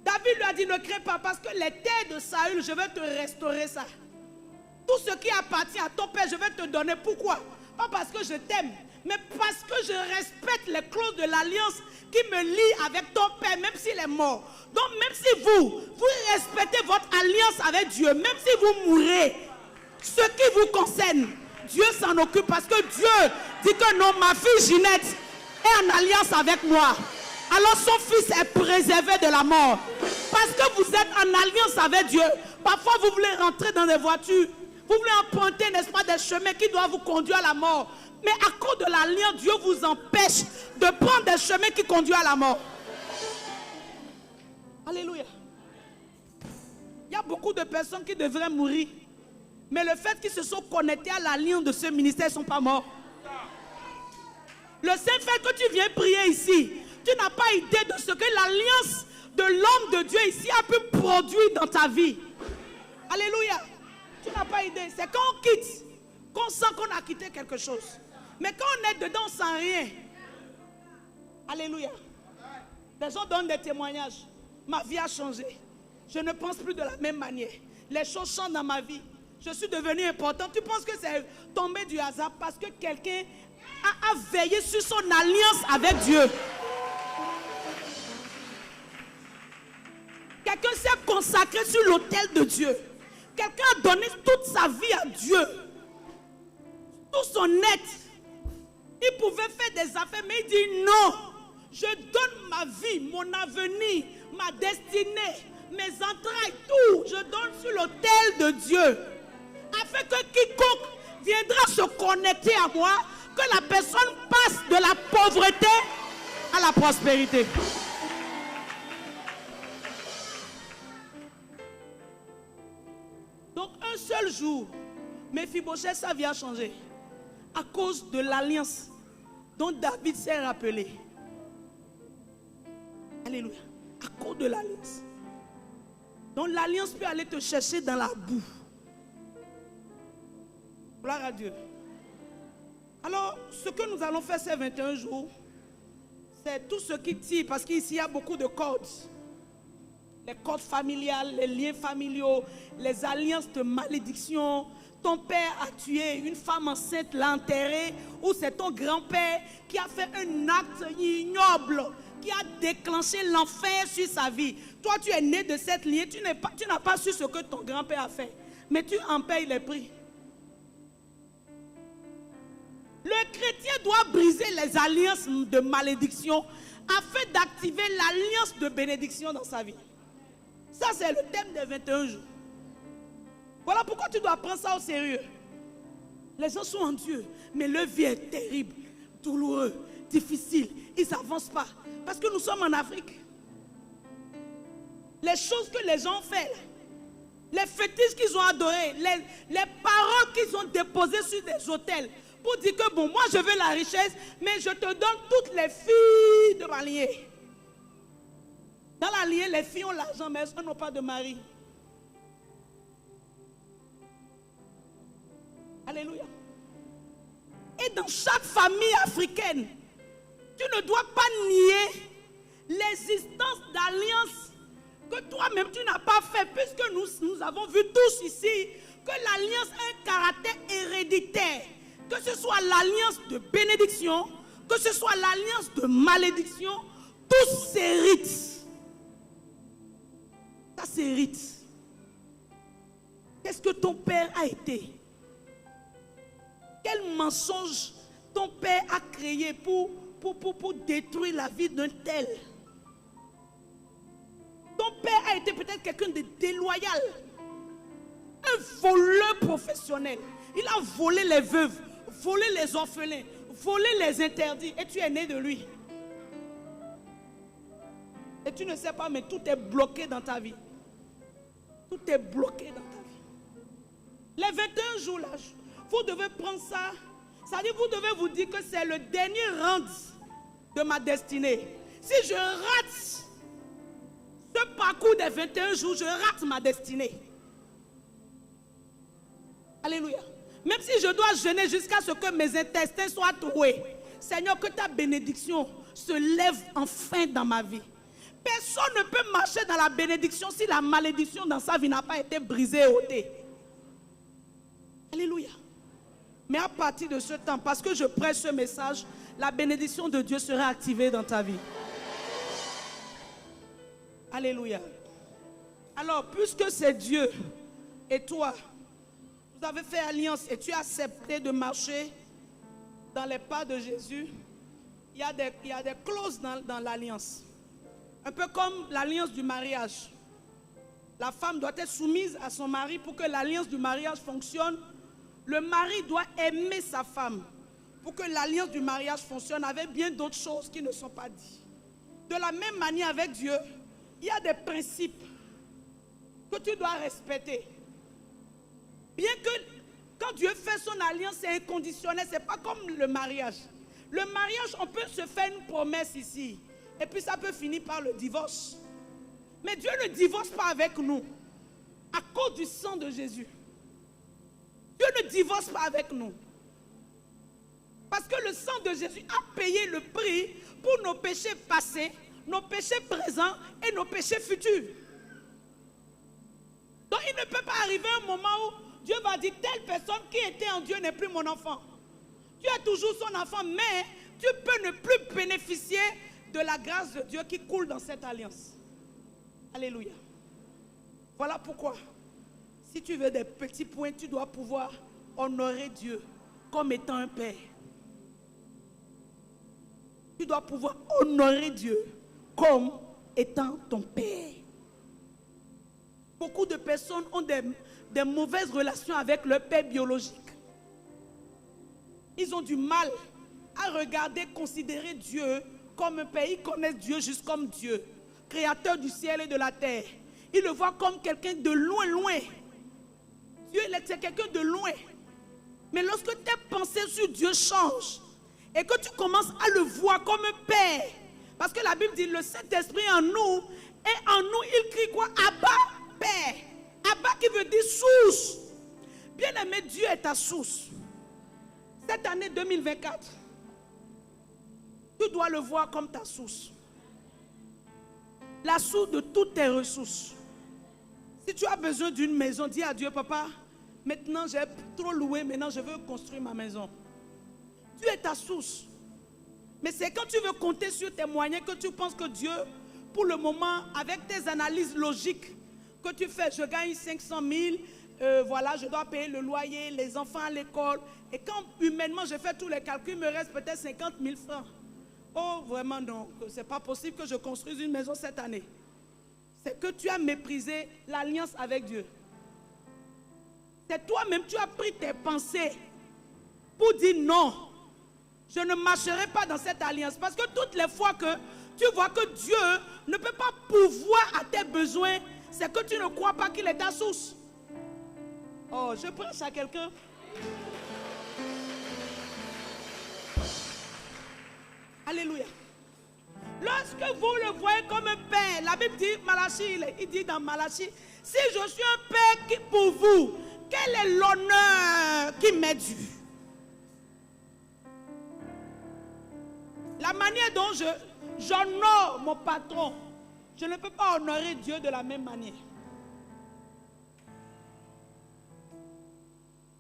David lui a dit, ne crains pas, parce que les terres de Saül, je vais te restaurer ça. Tout ce qui appartient à ton père, je vais te donner. Pourquoi? Pas parce que je t'aime, mais parce que je respecte les clauses de l'alliance qui me lient avec ton Père, même s'il est mort. Donc même si vous respectez votre alliance avec Dieu, même si vous mourrez, ce qui vous concerne, Dieu s'en occupe parce que Dieu dit que non, ma fille Ginette est en alliance avec moi. Alors son fils est préservé de la mort. Parce que vous êtes en alliance avec Dieu. Parfois vous voulez rentrer dans des voitures. Vous voulez emprunter, n'est-ce pas, des chemins qui doivent vous conduire à la mort. Mais à cause de l'alliance, Dieu vous empêche de prendre des chemins qui conduisent à la mort. Alléluia. Il y a beaucoup de personnes qui devraient mourir. Mais le fait qu'ils se sont connectés à l'alliance de ce ministère, ils ne sont pas morts. Le seul fait que tu viens prier ici, tu n'as pas idée de ce que l'alliance de l'homme de Dieu ici a pu produire dans ta vie. Alléluia. Tu n'as pas idée. C'est quand on quitte qu'on sent qu'on a quitté quelque chose. Mais quand on est dedans, on ne sent rien. Alléluia. Les gens donnent des témoignages. Ma vie a changé. Je ne pense plus de la même manière. Les choses changent dans ma vie. Je suis devenu important. Tu penses que c'est tombé du hasard parce que quelqu'un a veillé sur son alliance avec Dieu. Quelqu'un s'est consacré sur l'autel de Dieu. Quelqu'un a donné toute sa vie à Dieu. Tout son être. Il pouvait faire des affaires, mais il dit non. Je donne ma vie, mon avenir, ma destinée, mes entrailles, tout. Je donne sur l'autel de Dieu. Afin que quiconque viendra se connecter à moi, que la personne passe de la pauvreté à la prospérité. Donc un seul jour, Mephibosheth, sa vie a changé. À cause de l'alliance dont David s'est rappelé. Alléluia. À cause de l'alliance. Donc l'alliance peut aller te chercher dans la boue. Gloire à Dieu. Alors, ce que nous allons faire ces 21 jours, c'est tout ce qui tire, parce qu'ici il y a beaucoup de cordes. Les cordes familiales, les liens familiaux, les alliances de malédiction. Ton père a tué une femme enceinte, l'a enterrée, ou c'est ton grand-père qui a fait un acte ignoble, qui a déclenché l'enfer sur sa vie. Toi, tu es né de cette lignée, tu n'as pas su ce que ton grand-père a fait, mais tu en payes les prix. Le chrétien doit briser les alliances de malédiction afin d'activer l'alliance de bénédiction dans sa vie. Ça, c'est le thème des 21 jours. Voilà pourquoi tu dois prendre ça au sérieux. Les gens sont en Dieu, mais leur vie est terrible, douloureuse, difficile. Ils n'avancent pas. Parce que nous sommes en Afrique. Les choses que les gens ont fait, les fétiches qu'ils ont adorés, les paroles qu'ils ont déposées sur des autels, pour dire que bon, moi je veux la richesse, mais je te donne toutes les filles de ma lignée. Dans la lignée, les filles ont l'argent, mais elles n'ont pas de mari. Alléluia. Et dans chaque famille africaine, tu ne dois pas nier l'existence d'alliances que toi-même tu n'as pas fait, puisque nous avons vu tous ici que l'alliance a un caractère héréditaire. Que ce soit l'alliance de bénédiction, que ce soit l'alliance de malédiction, tous s'héritent. Ça s'hérite. Qu'est-ce que ton père a été? Quel mensonge ton père a créé pour détruire la vie d'un tel? Ton père a été peut-être quelqu'un de déloyal, un voleur professionnel. Il a volé les veuves, volé les orphelins, volé les interdits, et tu es né de lui. Et tu ne sais pas, mais tout est bloqué dans ta vie. Tout est bloqué dans ta vie. Les 21 jours là, vous devez prendre ça. C'est-à-dire, vous devez vous dire que c'est le dernier round de ma destinée. Si je rate ce parcours des 21 jours, je rate ma destinée. Alléluia. Même si je dois jeûner jusqu'à ce que mes intestins soient troués, Seigneur, que ta bénédiction se lève enfin dans ma vie. Personne ne peut marcher dans la bénédiction si la malédiction dans sa vie n'a pas été brisée et ôtée. Alléluia. Mais à partir de ce temps, parce que je prêche ce message, la bénédiction de Dieu sera activée dans ta vie. Alléluia. Alors, puisque c'est Dieu et toi, vous avez fait alliance et tu as accepté de marcher dans les pas de Jésus, il y a des clauses dans l'alliance. Un peu comme l'alliance du mariage. La femme doit être soumise à son mari pour que l'alliance du mariage fonctionne. Le mari doit aimer sa femme pour que l'alliance du mariage fonctionne, avec bien d'autres choses qui ne sont pas dites. De la même manière avec Dieu, il y a des principes que tu dois respecter. Bien que quand Dieu fait son alliance, c'est inconditionnel, ce n'est pas comme le mariage. Le mariage, on peut se faire une promesse ici, et puis ça peut finir par le divorce. Mais Dieu ne divorce pas avec nous, à cause du sang de Jésus. Dieu ne divorce pas avec nous. Parce que le sang de Jésus a payé le prix pour nos péchés passés, nos péchés présents et nos péchés futurs. Donc il ne peut pas arriver un moment où Dieu va dire telle personne qui était en Dieu n'est plus mon enfant. Tu es toujours son enfant, mais tu peux ne plus bénéficier de la grâce de Dieu qui coule dans cette alliance. Alléluia. Voilà pourquoi, si tu veux des petits points, tu dois pouvoir honorer Dieu comme étant un père. Tu dois pouvoir honorer Dieu comme étant ton père. Beaucoup de personnes ont des mauvaises relations avec leur père biologique. Ils ont du mal à regarder, considérer Dieu comme un père. Ils connaissent Dieu juste comme Dieu, créateur du ciel et de la terre. Ils le voient comme quelqu'un de loin, loin. Dieu, c'est quelqu'un de loin. Mais lorsque tes pensées sur Dieu changent et que tu commences à le voir comme un père, parce que la Bible dit le Saint-Esprit en nous, et en nous il crie quoi? Abba, Père. Abba qui veut dire source. Bien-aimé, Dieu est ta source. Cette année 2024, tu dois le voir comme ta source. La source de toutes tes ressources. Si tu as besoin d'une maison, dis à Dieu, papa, maintenant j'ai trop loué, maintenant je veux construire ma maison. Dieu est ta source. Mais c'est quand tu veux compter sur tes moyens que tu penses que Dieu, pour le moment, avec tes analyses logiques, que tu fais, je gagne 500 000, voilà, je dois payer le loyer, les enfants à l'école. Et quand humainement je fais tous les calculs, il me reste peut-être 50 000 francs. Oh, vraiment non, ce n'est pas possible que je construise une maison cette année. C'est que tu as méprisé l'alliance avec Dieu. C'est toi-même, tu as pris tes pensées pour dire non, je ne marcherai pas dans cette alliance. Parce que toutes les fois que tu vois que Dieu ne peut pas pourvoir à tes besoins, c'est que tu ne crois pas qu'il est ta source. Oh, je prêche à quelqu'un. Alléluia. Lorsque vous le voyez comme un père, la Bible dit, Malachie, il dit dans Malachie, si je suis un père pour vous, quel est l'honneur qui m'est dû? La manière dont j'honore mon patron, je ne peux pas honorer Dieu de la même manière.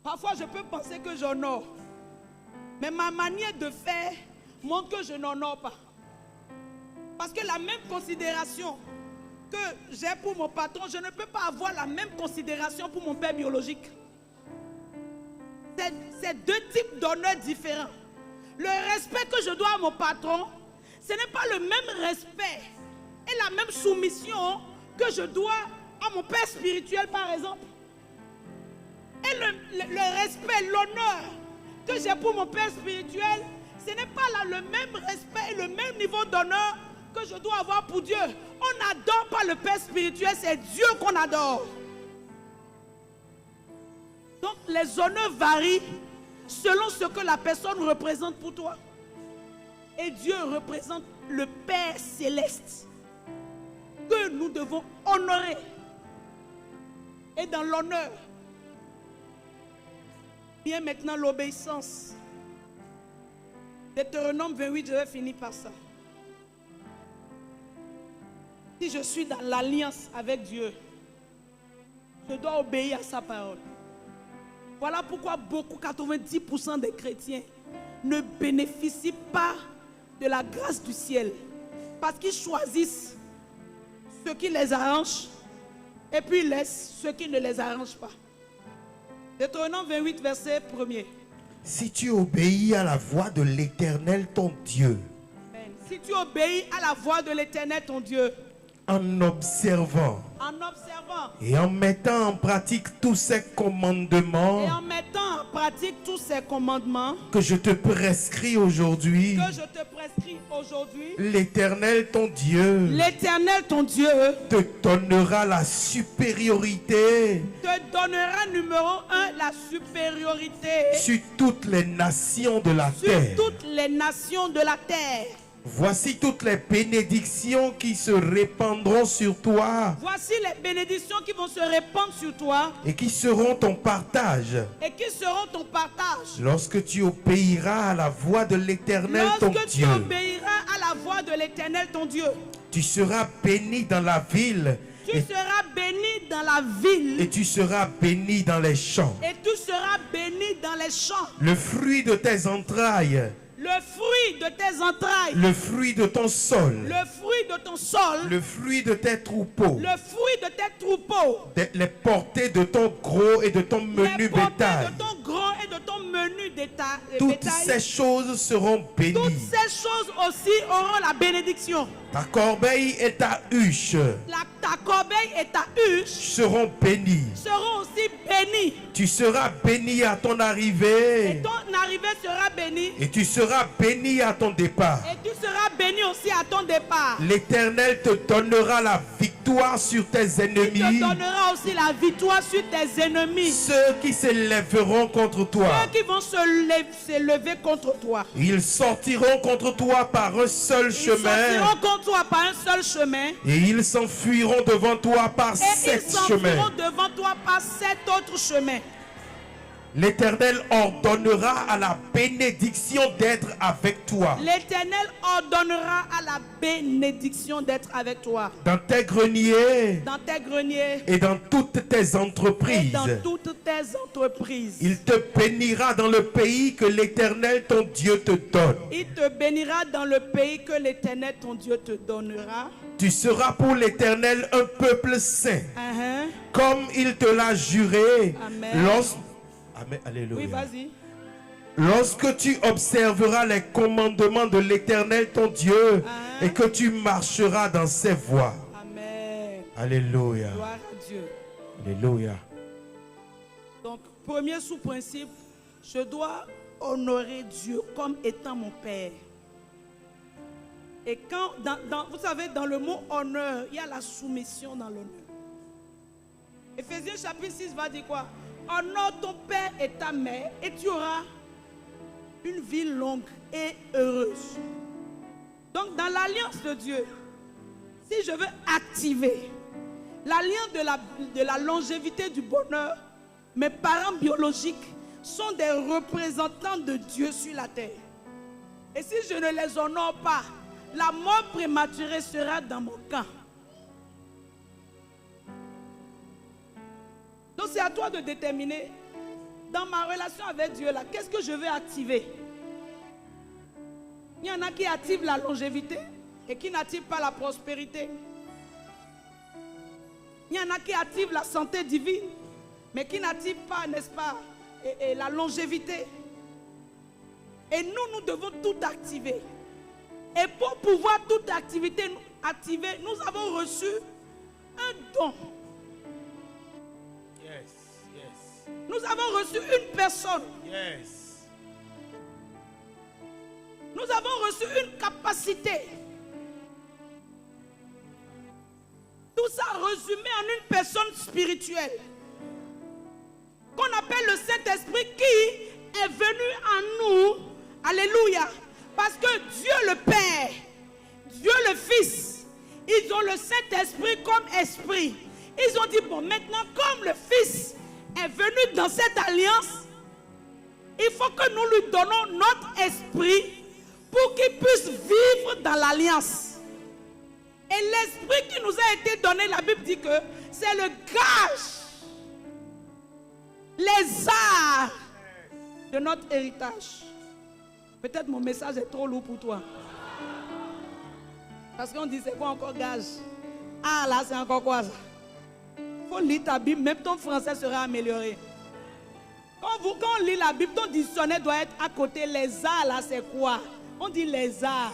Parfois, je peux penser que j'honore, mais ma manière de faire montre que je n'honore pas. Parce que la même considération que j'ai pour mon patron, je ne peux pas avoir la même considération pour mon père biologique. C'est deux types d'honneurs différents. Le respect que je dois à mon patron, ce n'est pas le même respect et la même soumission que je dois à mon père spirituel, par exemple. Et le respect, l'honneur que j'ai pour mon père spirituel, ce n'est pas là le même respect et le même niveau d'honneur que je dois avoir pour Dieu. On n'adore pas le père spirituel, c'est Dieu qu'on adore. Donc les honneurs varient selon ce que la personne représente pour toi. Et Dieu représente le Père céleste que nous devons honorer. Et dans l'honneur, vient maintenant l'obéissance. Deutéronome 28, je vais finir par ça. Si je suis dans l'alliance avec Dieu, je dois obéir à sa parole. Voilà pourquoi beaucoup, 90% des chrétiens ne bénéficient pas de la grâce du ciel. Parce qu'ils choisissent ce qui les arrange et puis ils laissent ce qui ne les arrange pas. Deutéronome 28, verset 1er. Si tu obéis à la voix de l'Éternel ton Dieu, Amen. Si tu obéis à la voix de l'Éternel ton Dieu, en observant et en mettant en pratique tous ces commandements que je te prescris aujourd'hui, l'Éternel ton Dieu te donnera la supériorité, numéro 1, la supériorité sur toutes les nations de la terre. Voici toutes les bénédictions qui se répandront sur toi. Voici les bénédictions qui vont se répandre sur toi. Et qui seront ton partage. Lorsque tu obéiras à la voix de l'Éternel ton Dieu. Tu seras béni dans la ville. Tu seras béni dans la ville. Et tu seras béni dans les champs. Le fruit de tes entrailles. Le fruit de tes entrailles. Le fruit de ton sol. Le fruit de ton sol. Le fruit de tes troupeaux. Le fruit de tes troupeaux. Les portées de ton gros et de ton menu bétail. De ton gros et de ton menu bétail. Toutes ces choses seront bénies. Toutes ces choses aussi auront la bénédiction. Ta corbeille et ta huche. Ta corbeille et ta huche seront bénies. Seront aussi bénies. Tu seras béni à ton arrivée. Et ton arrivée sera bénie. Et tu seras béni à ton départ. Et tu seras béni aussi à ton départ. L'Éternel te donnera la victoire sur tes ennemis. Il te donnera aussi la victoire sur tes ennemis. Ceux qui s'élèveront contre toi. Ceux qui vont se lever contre toi. Ils sortiront contre toi par un seul chemin. Ils sortiront contre toi par un seul chemin. Et ils s'enfuiront devant toi par 7 chemins. Devant toi par 7 autres chemins. L'Éternel ordonnera à la bénédiction d'être avec toi. L'Éternel ordonnera à la bénédiction d'être avec toi. Dans tes greniers. Dans tes greniers. Et dans toutes tes entreprises. Et dans toutes tes entreprises. Il te bénira dans le pays que l'Éternel ton Dieu te donne. Il te bénira dans le pays que l'Éternel ton Dieu te donnera. Tu seras pour l'Éternel un peuple saint. Comme il te l'a juré. Amen. Amen. Alléluia. Oui, vas-y. Lorsque tu observeras les commandements de l'Éternel ton Dieu et que tu marcheras dans ses voies. Amen. Alléluia. Gloire à Dieu. Alléluia. Donc, premier sous-principe, je dois honorer Dieu comme étant mon Père. Et quand, vous savez, dans le mot honneur, il y a la soumission dans l'honneur. Éphésiens chapitre 6 va dire quoi? Honore ton père et ta mère et tu auras une vie longue et heureuse. Donc dans l'alliance de Dieu, si je veux activer l'alliance de la longévité du bonheur, mes parents biologiques sont des représentants de Dieu sur la terre. Et si je ne les honore pas, la mort prématurée sera dans mon camp. Donc c'est à toi de déterminer, dans ma relation avec Dieu, là, qu'est-ce que je veux activer? Il y en a qui activent la longévité et qui n'activent pas la prospérité. Il y en a qui activent la santé divine, mais qui n'activent pas, n'est-ce pas, et la longévité. Et nous devons tout activer. Et pour pouvoir toute activer, nous avons reçu un don. Nous avons reçu une personne. Yes. Nous avons reçu une capacité. Tout ça résumé en une personne spirituelle qu'on appelle le Saint-Esprit qui est venu en nous. Alléluia. Parce que Dieu le Père, Dieu le Fils, ils ont le Saint-Esprit comme esprit. Ils ont dit, bon, maintenant comme le Fils est venu dans cette alliance, il faut que nous lui donnons notre esprit pour qu'il puisse vivre dans l'alliance. Et l'esprit qui nous a été donné, la Bible dit que c'est le gage. les arts de notre héritage. Peut-être mon message est trop lourd pour toi. Parce qu'on dit, c'est quoi encore gage? Ah là, c'est encore quoi ça? Il faut lire ta Bible, même ton français sera amélioré. Quand on lit la Bible, ton dictionnaire doit être à côté. Les arts là, c'est quoi? On dit les arts.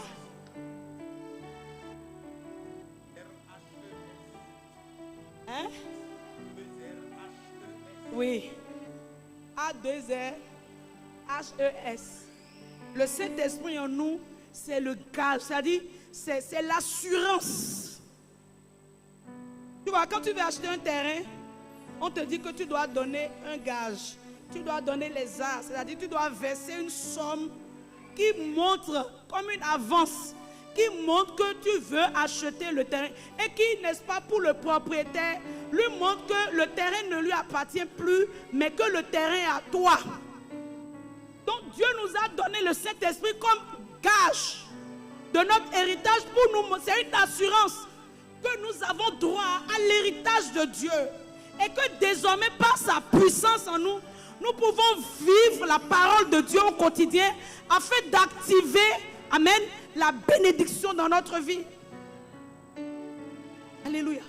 Hein? Oui. A2R-H-E-S. Le Saint-Esprit en nous, c'est le gage. C'est-à-dire, c'est l'assurance. Tu vois, quand tu veux acheter un terrain, on te dit que tu dois donner un gage. Tu dois donner les arts. C'est-à-dire, tu dois verser une somme qui montre comme une avance, qui montre que tu veux acheter le terrain et qui, n'est-ce pas, pour le propriétaire, lui montre que le terrain ne lui appartient plus, mais que le terrain est à toi. Donc Dieu nous a donné le Saint-Esprit comme gage de notre héritage pour nous. C'est une assurance que nous avons droit à l'héritage de Dieu et que désormais par sa puissance en nous, nous pouvons vivre la parole de Dieu au quotidien afin d'activer, amen, la bénédiction dans notre vie. Alléluia.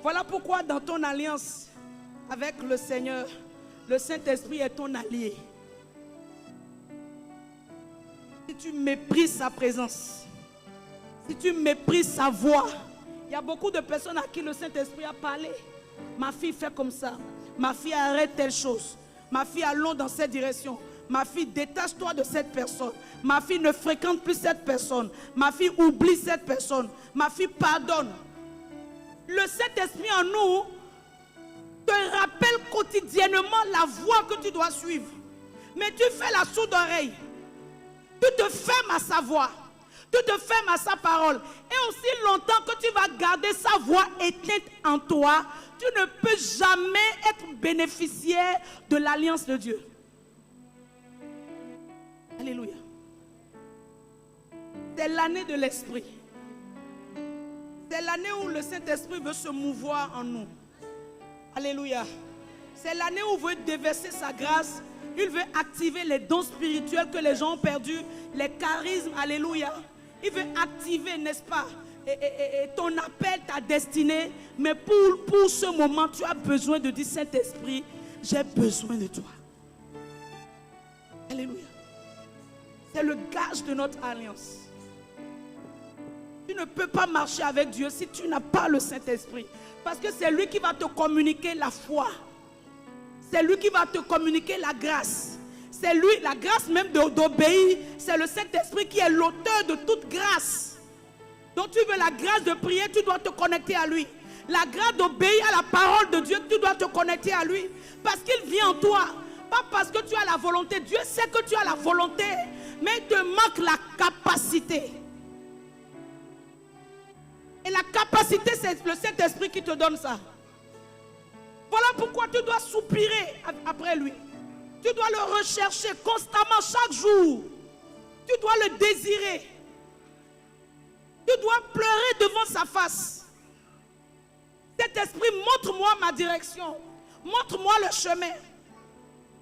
Voilà pourquoi dans ton alliance avec le Seigneur, le Saint-Esprit est ton allié. Si tu méprises sa présence, si tu méprises sa voix, il y a beaucoup de personnes à qui le Saint-Esprit a parlé. Ma fille fait comme ça. Ma fille arrête telle chose. Ma fille allons dans cette direction. Ma fille, détache-toi de cette personne. Ma fille ne fréquente plus cette personne. Ma fille oublie cette personne. Ma fille pardonne. Le Saint-Esprit en nous te rappelle quotidiennement la voie que tu dois suivre. Mais tu fais la sourde oreille. Tu te fermes à sa voix. Tu te fermes à sa parole. Et aussi longtemps que tu vas garder sa voix éteinte en toi, tu ne peux jamais être bénéficiaire de l'alliance de Dieu. Alléluia. C'est l'année de l'Esprit. C'est l'année où le Saint-Esprit veut se mouvoir en nous. Alléluia. C'est l'année où il veut déverser sa grâce. Il veut activer les dons spirituels que les gens ont perdus, les charismes. Alléluia. Il veut activer, n'est-ce pas, et ton appel, ta destinée. Mais pour ce moment, tu as besoin de dire, Saint-Esprit, j'ai besoin de toi. Alléluia. C'est le gage de notre alliance. Tu ne peux pas marcher avec Dieu si tu n'as pas le Saint-Esprit. Parce que c'est lui qui va te communiquer la foi. C'est lui qui va te communiquer la grâce. C'est lui, la grâce même d'obéir. C'est le Saint-Esprit qui est l'auteur de toute grâce. Donc tu veux la grâce de prier, tu dois te connecter à lui. La grâce d'obéir à la parole de Dieu, tu dois te connecter à lui. Parce qu'il vient en toi. Pas parce que tu as la volonté. Dieu sait que tu as la volonté. Mais il te manque la capacité. Et la capacité, c'est le Saint-Esprit qui te donne ça. Voilà pourquoi tu dois soupirer après lui. Tu dois le rechercher constamment, chaque jour. Tu dois le désirer. Tu dois pleurer devant sa face. Cet esprit, montre-moi ma direction. Montre-moi le chemin.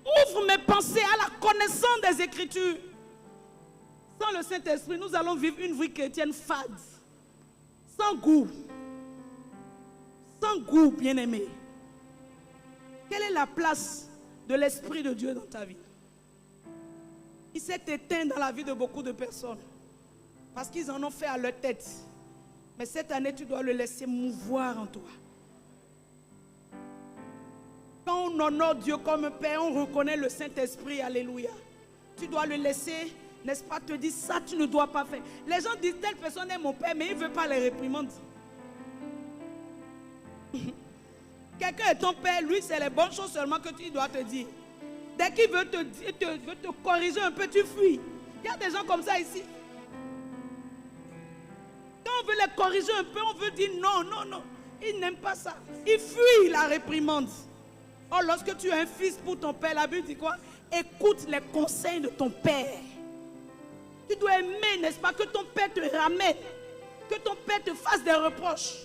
Ouvre mes pensées à la connaissance des Écritures. Sans le Saint-Esprit, nous allons vivre une vie chrétienne fade. Sans goût. Sans goût, bien-aimé. Quelle est la place de l'Esprit de Dieu dans ta vie? Il s'est éteint dans la vie de beaucoup de personnes. Parce qu'ils en ont fait à leur tête. Mais cette année, tu dois le laisser mouvoir en toi. Quand on honore Dieu comme Père, on reconnaît le Saint-Esprit. Alléluia. Tu dois le laisser, n'est-ce pas, te dire ça, tu ne dois pas faire. Les gens disent, telle personne est mon Père, mais il ne veut pas les réprimandes. Quelqu'un est ton Père, lui, c'est les bonnes choses seulement que tu dois te dire. Dès qu'il veut te corriger un peu, tu fuis. Il y a des gens comme ça ici. Quand on veut les corriger un peu, on veut dire non, non, non. Ils n'aiment pas ça. Ils fuient la réprimande. Or, lorsque tu as un fils pour ton père, la Bible dit quoi? Écoute les conseils de ton père. Tu dois aimer, n'est-ce pas, que ton père te ramène. Que ton père te fasse des reproches.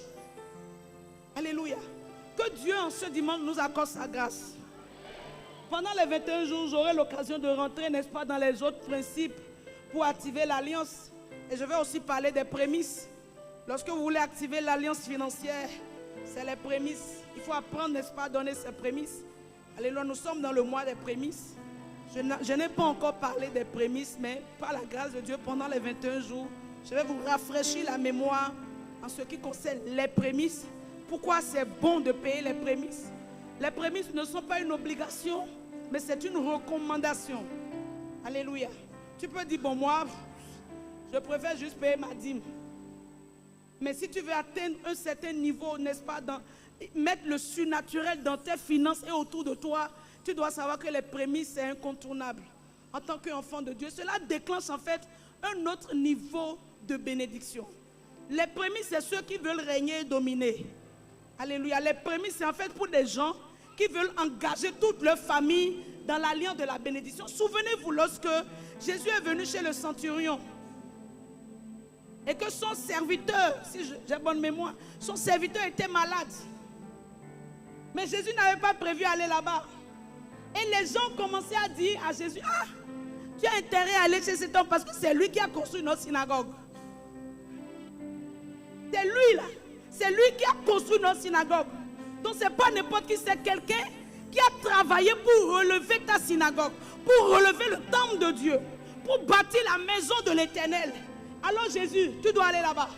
Alléluia. Que Dieu en ce dimanche nous accorde sa grâce. Pendant les 21 jours, j'aurai l'occasion de rentrer, n'est-ce pas, dans les autres principes pour activer l'alliance. Et je vais aussi parler des prémices. Lorsque vous voulez activer l'alliance financière, c'est les prémices. Il faut apprendre, n'est-ce pas, à donner ces prémices. Alléluia, nous sommes dans le mois des prémices. Je n'ai pas encore parlé des prémices, mais par la grâce de Dieu, pendant les 21 jours, je vais vous rafraîchir la mémoire en ce qui concerne les prémices. Pourquoi c'est bon de payer les prémices? Les prémices ne sont pas une obligation, mais c'est une recommandation. Alléluia. Tu peux dire, bon, moi, je préfère juste payer ma dîme. Mais si tu veux atteindre un certain niveau, n'est-ce pas, mettre le surnaturel dans tes finances et autour de toi, tu dois savoir que les prémices, c'est incontournable. En tant qu'enfant de Dieu, cela déclenche en fait un autre niveau de bénédiction. Les prémices, c'est ceux qui veulent régner et dominer. Alléluia. Les prémices, c'est en fait pour des gens qui veulent engager toute leur famille dans l'alliance de la bénédiction. Souvenez-vous, lorsque Jésus est venu chez le centurion et que son serviteur, si j'ai bonne mémoire, son serviteur était malade. Mais Jésus n'avait pas prévu aller là-bas. Et les gens commençaient à dire à Jésus, ah, tu as intérêt à aller chez cet homme parce que c'est lui qui a construit notre synagogue. C'est lui là. C'est lui qui a construit notre synagogue. Donc ce n'est pas n'importe qui, c'est quelqu'un qui a travaillé pour relever ta synagogue, pour relever le temple de Dieu, pour bâtir la maison de l'Éternel. Alors Jésus, tu dois aller là-bas.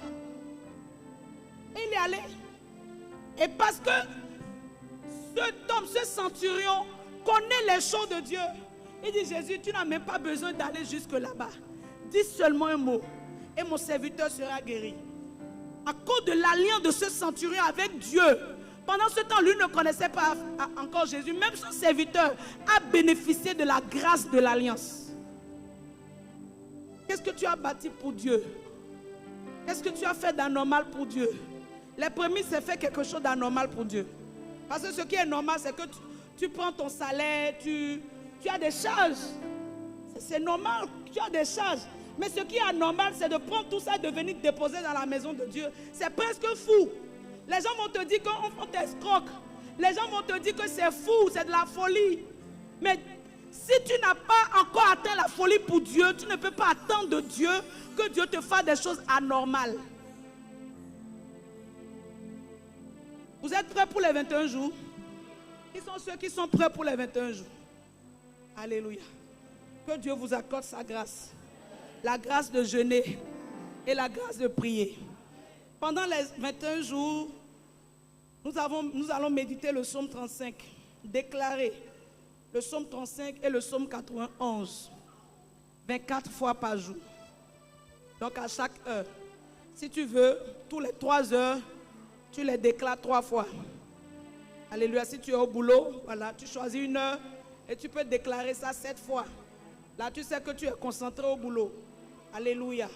Et il est allé. Et parce que cet homme, ce centurion, connaît les choses de Dieu, il dit, Jésus, tu n'as même pas besoin d'aller jusque là-bas. Dis seulement un mot et mon serviteur sera guéri. À cause de l'alliance de ce centurion avec Dieu, pendant ce temps, lui ne connaissait pas encore Jésus. Même son serviteur a bénéficié de la grâce de l'alliance. Qu'est-ce que tu as bâti pour Dieu? Qu'est-ce que tu as fait d'anormal pour Dieu? Les prémices, c'est faire quelque chose d'anormal pour Dieu. Parce que ce qui est normal, c'est que tu prends ton salaire, tu as des charges. C'est normal, tu as des charges. Mais ce qui est anormal, c'est de prendre tout ça et de venir déposer dans la maison de Dieu. C'est presque fou. Les gens vont te dire qu'on t'escroque. Les gens vont te dire que c'est fou, c'est de la folie. Mais si tu n'as pas encore atteint la folie pour Dieu, tu ne peux pas attendre de Dieu que Dieu te fasse des choses anormales. Vous êtes prêts pour les 21 jours? Qui sont ceux qui sont prêts pour les 21 jours? Alléluia. Que Dieu vous accorde sa grâce. La grâce de jeûner et la grâce de prier. Pendant les 21 jours, nous allons méditer le psaume 35, déclarer le psaume 35 et le psaume 91, 24 fois par jour. Donc à chaque heure, si tu veux, tous les 3 heures, tu les déclares 3 fois. Alléluia, si tu es au boulot, voilà, tu choisis une heure et tu peux déclarer ça 7 fois. Là, tu sais que tu es concentré au boulot. Alléluia.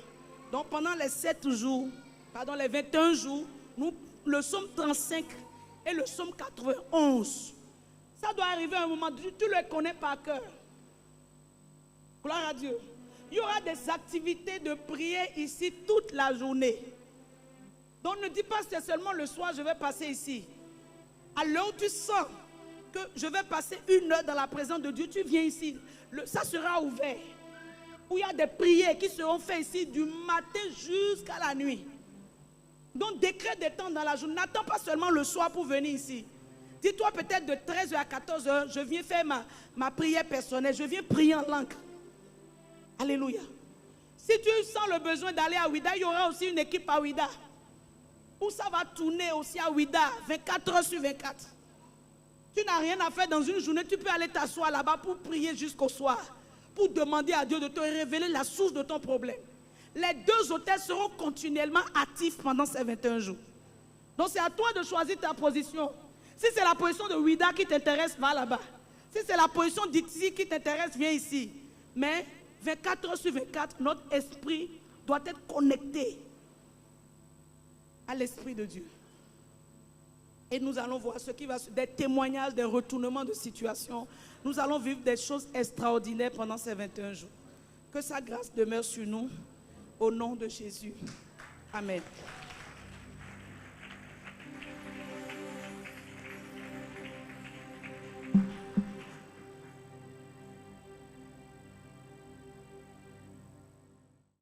Donc pendant les 7 jours, pardon, les 21 jours, le psaume 35 et le psaume 91, ça doit arriver à un moment, tu le connais par cœur. Gloire à Dieu. Il y aura des activités de prière ici toute la journée. Donc ne dis pas que c'est seulement le soir, je vais passer ici. À l'heure où tu sens que je vais passer 1 heure dans la présence de Dieu, tu viens ici. Ça sera ouvert. Où il y a des prières qui seront faites ici du matin jusqu'à la nuit. Donc décrète des temps dans la journée. N'attends pas seulement le soir pour venir ici. Dis-toi peut-être de 13h à 14h, je viens faire ma prière personnelle. Je viens prier en langue. Alléluia. Si tu sens le besoin d'aller à Ouida, il y aura aussi une équipe à Ouida. Où ça va tourner aussi à Ouida, 24 heures sur 24. Tu n'as rien à faire dans une journée, tu peux aller t'asseoir là-bas pour prier jusqu'au soir. Pour demander à Dieu de te révéler la source de ton problème. Les 2 hôtels seront continuellement actifs pendant ces 21 jours. Donc c'est à toi de choisir ta position. Si c'est la position de Ouida qui t'intéresse, va là-bas. Si c'est la position d'ici qui t'intéresse, viens ici. Mais 24 heures sur 24, notre esprit doit être connecté à l'Esprit de Dieu. Et nous allons voir ce qui va se... des témoignages, des retournements de situation. Nous allons vivre des choses extraordinaires pendant ces 21 jours. Que sa grâce demeure sur nous, au nom de Jésus. Amen.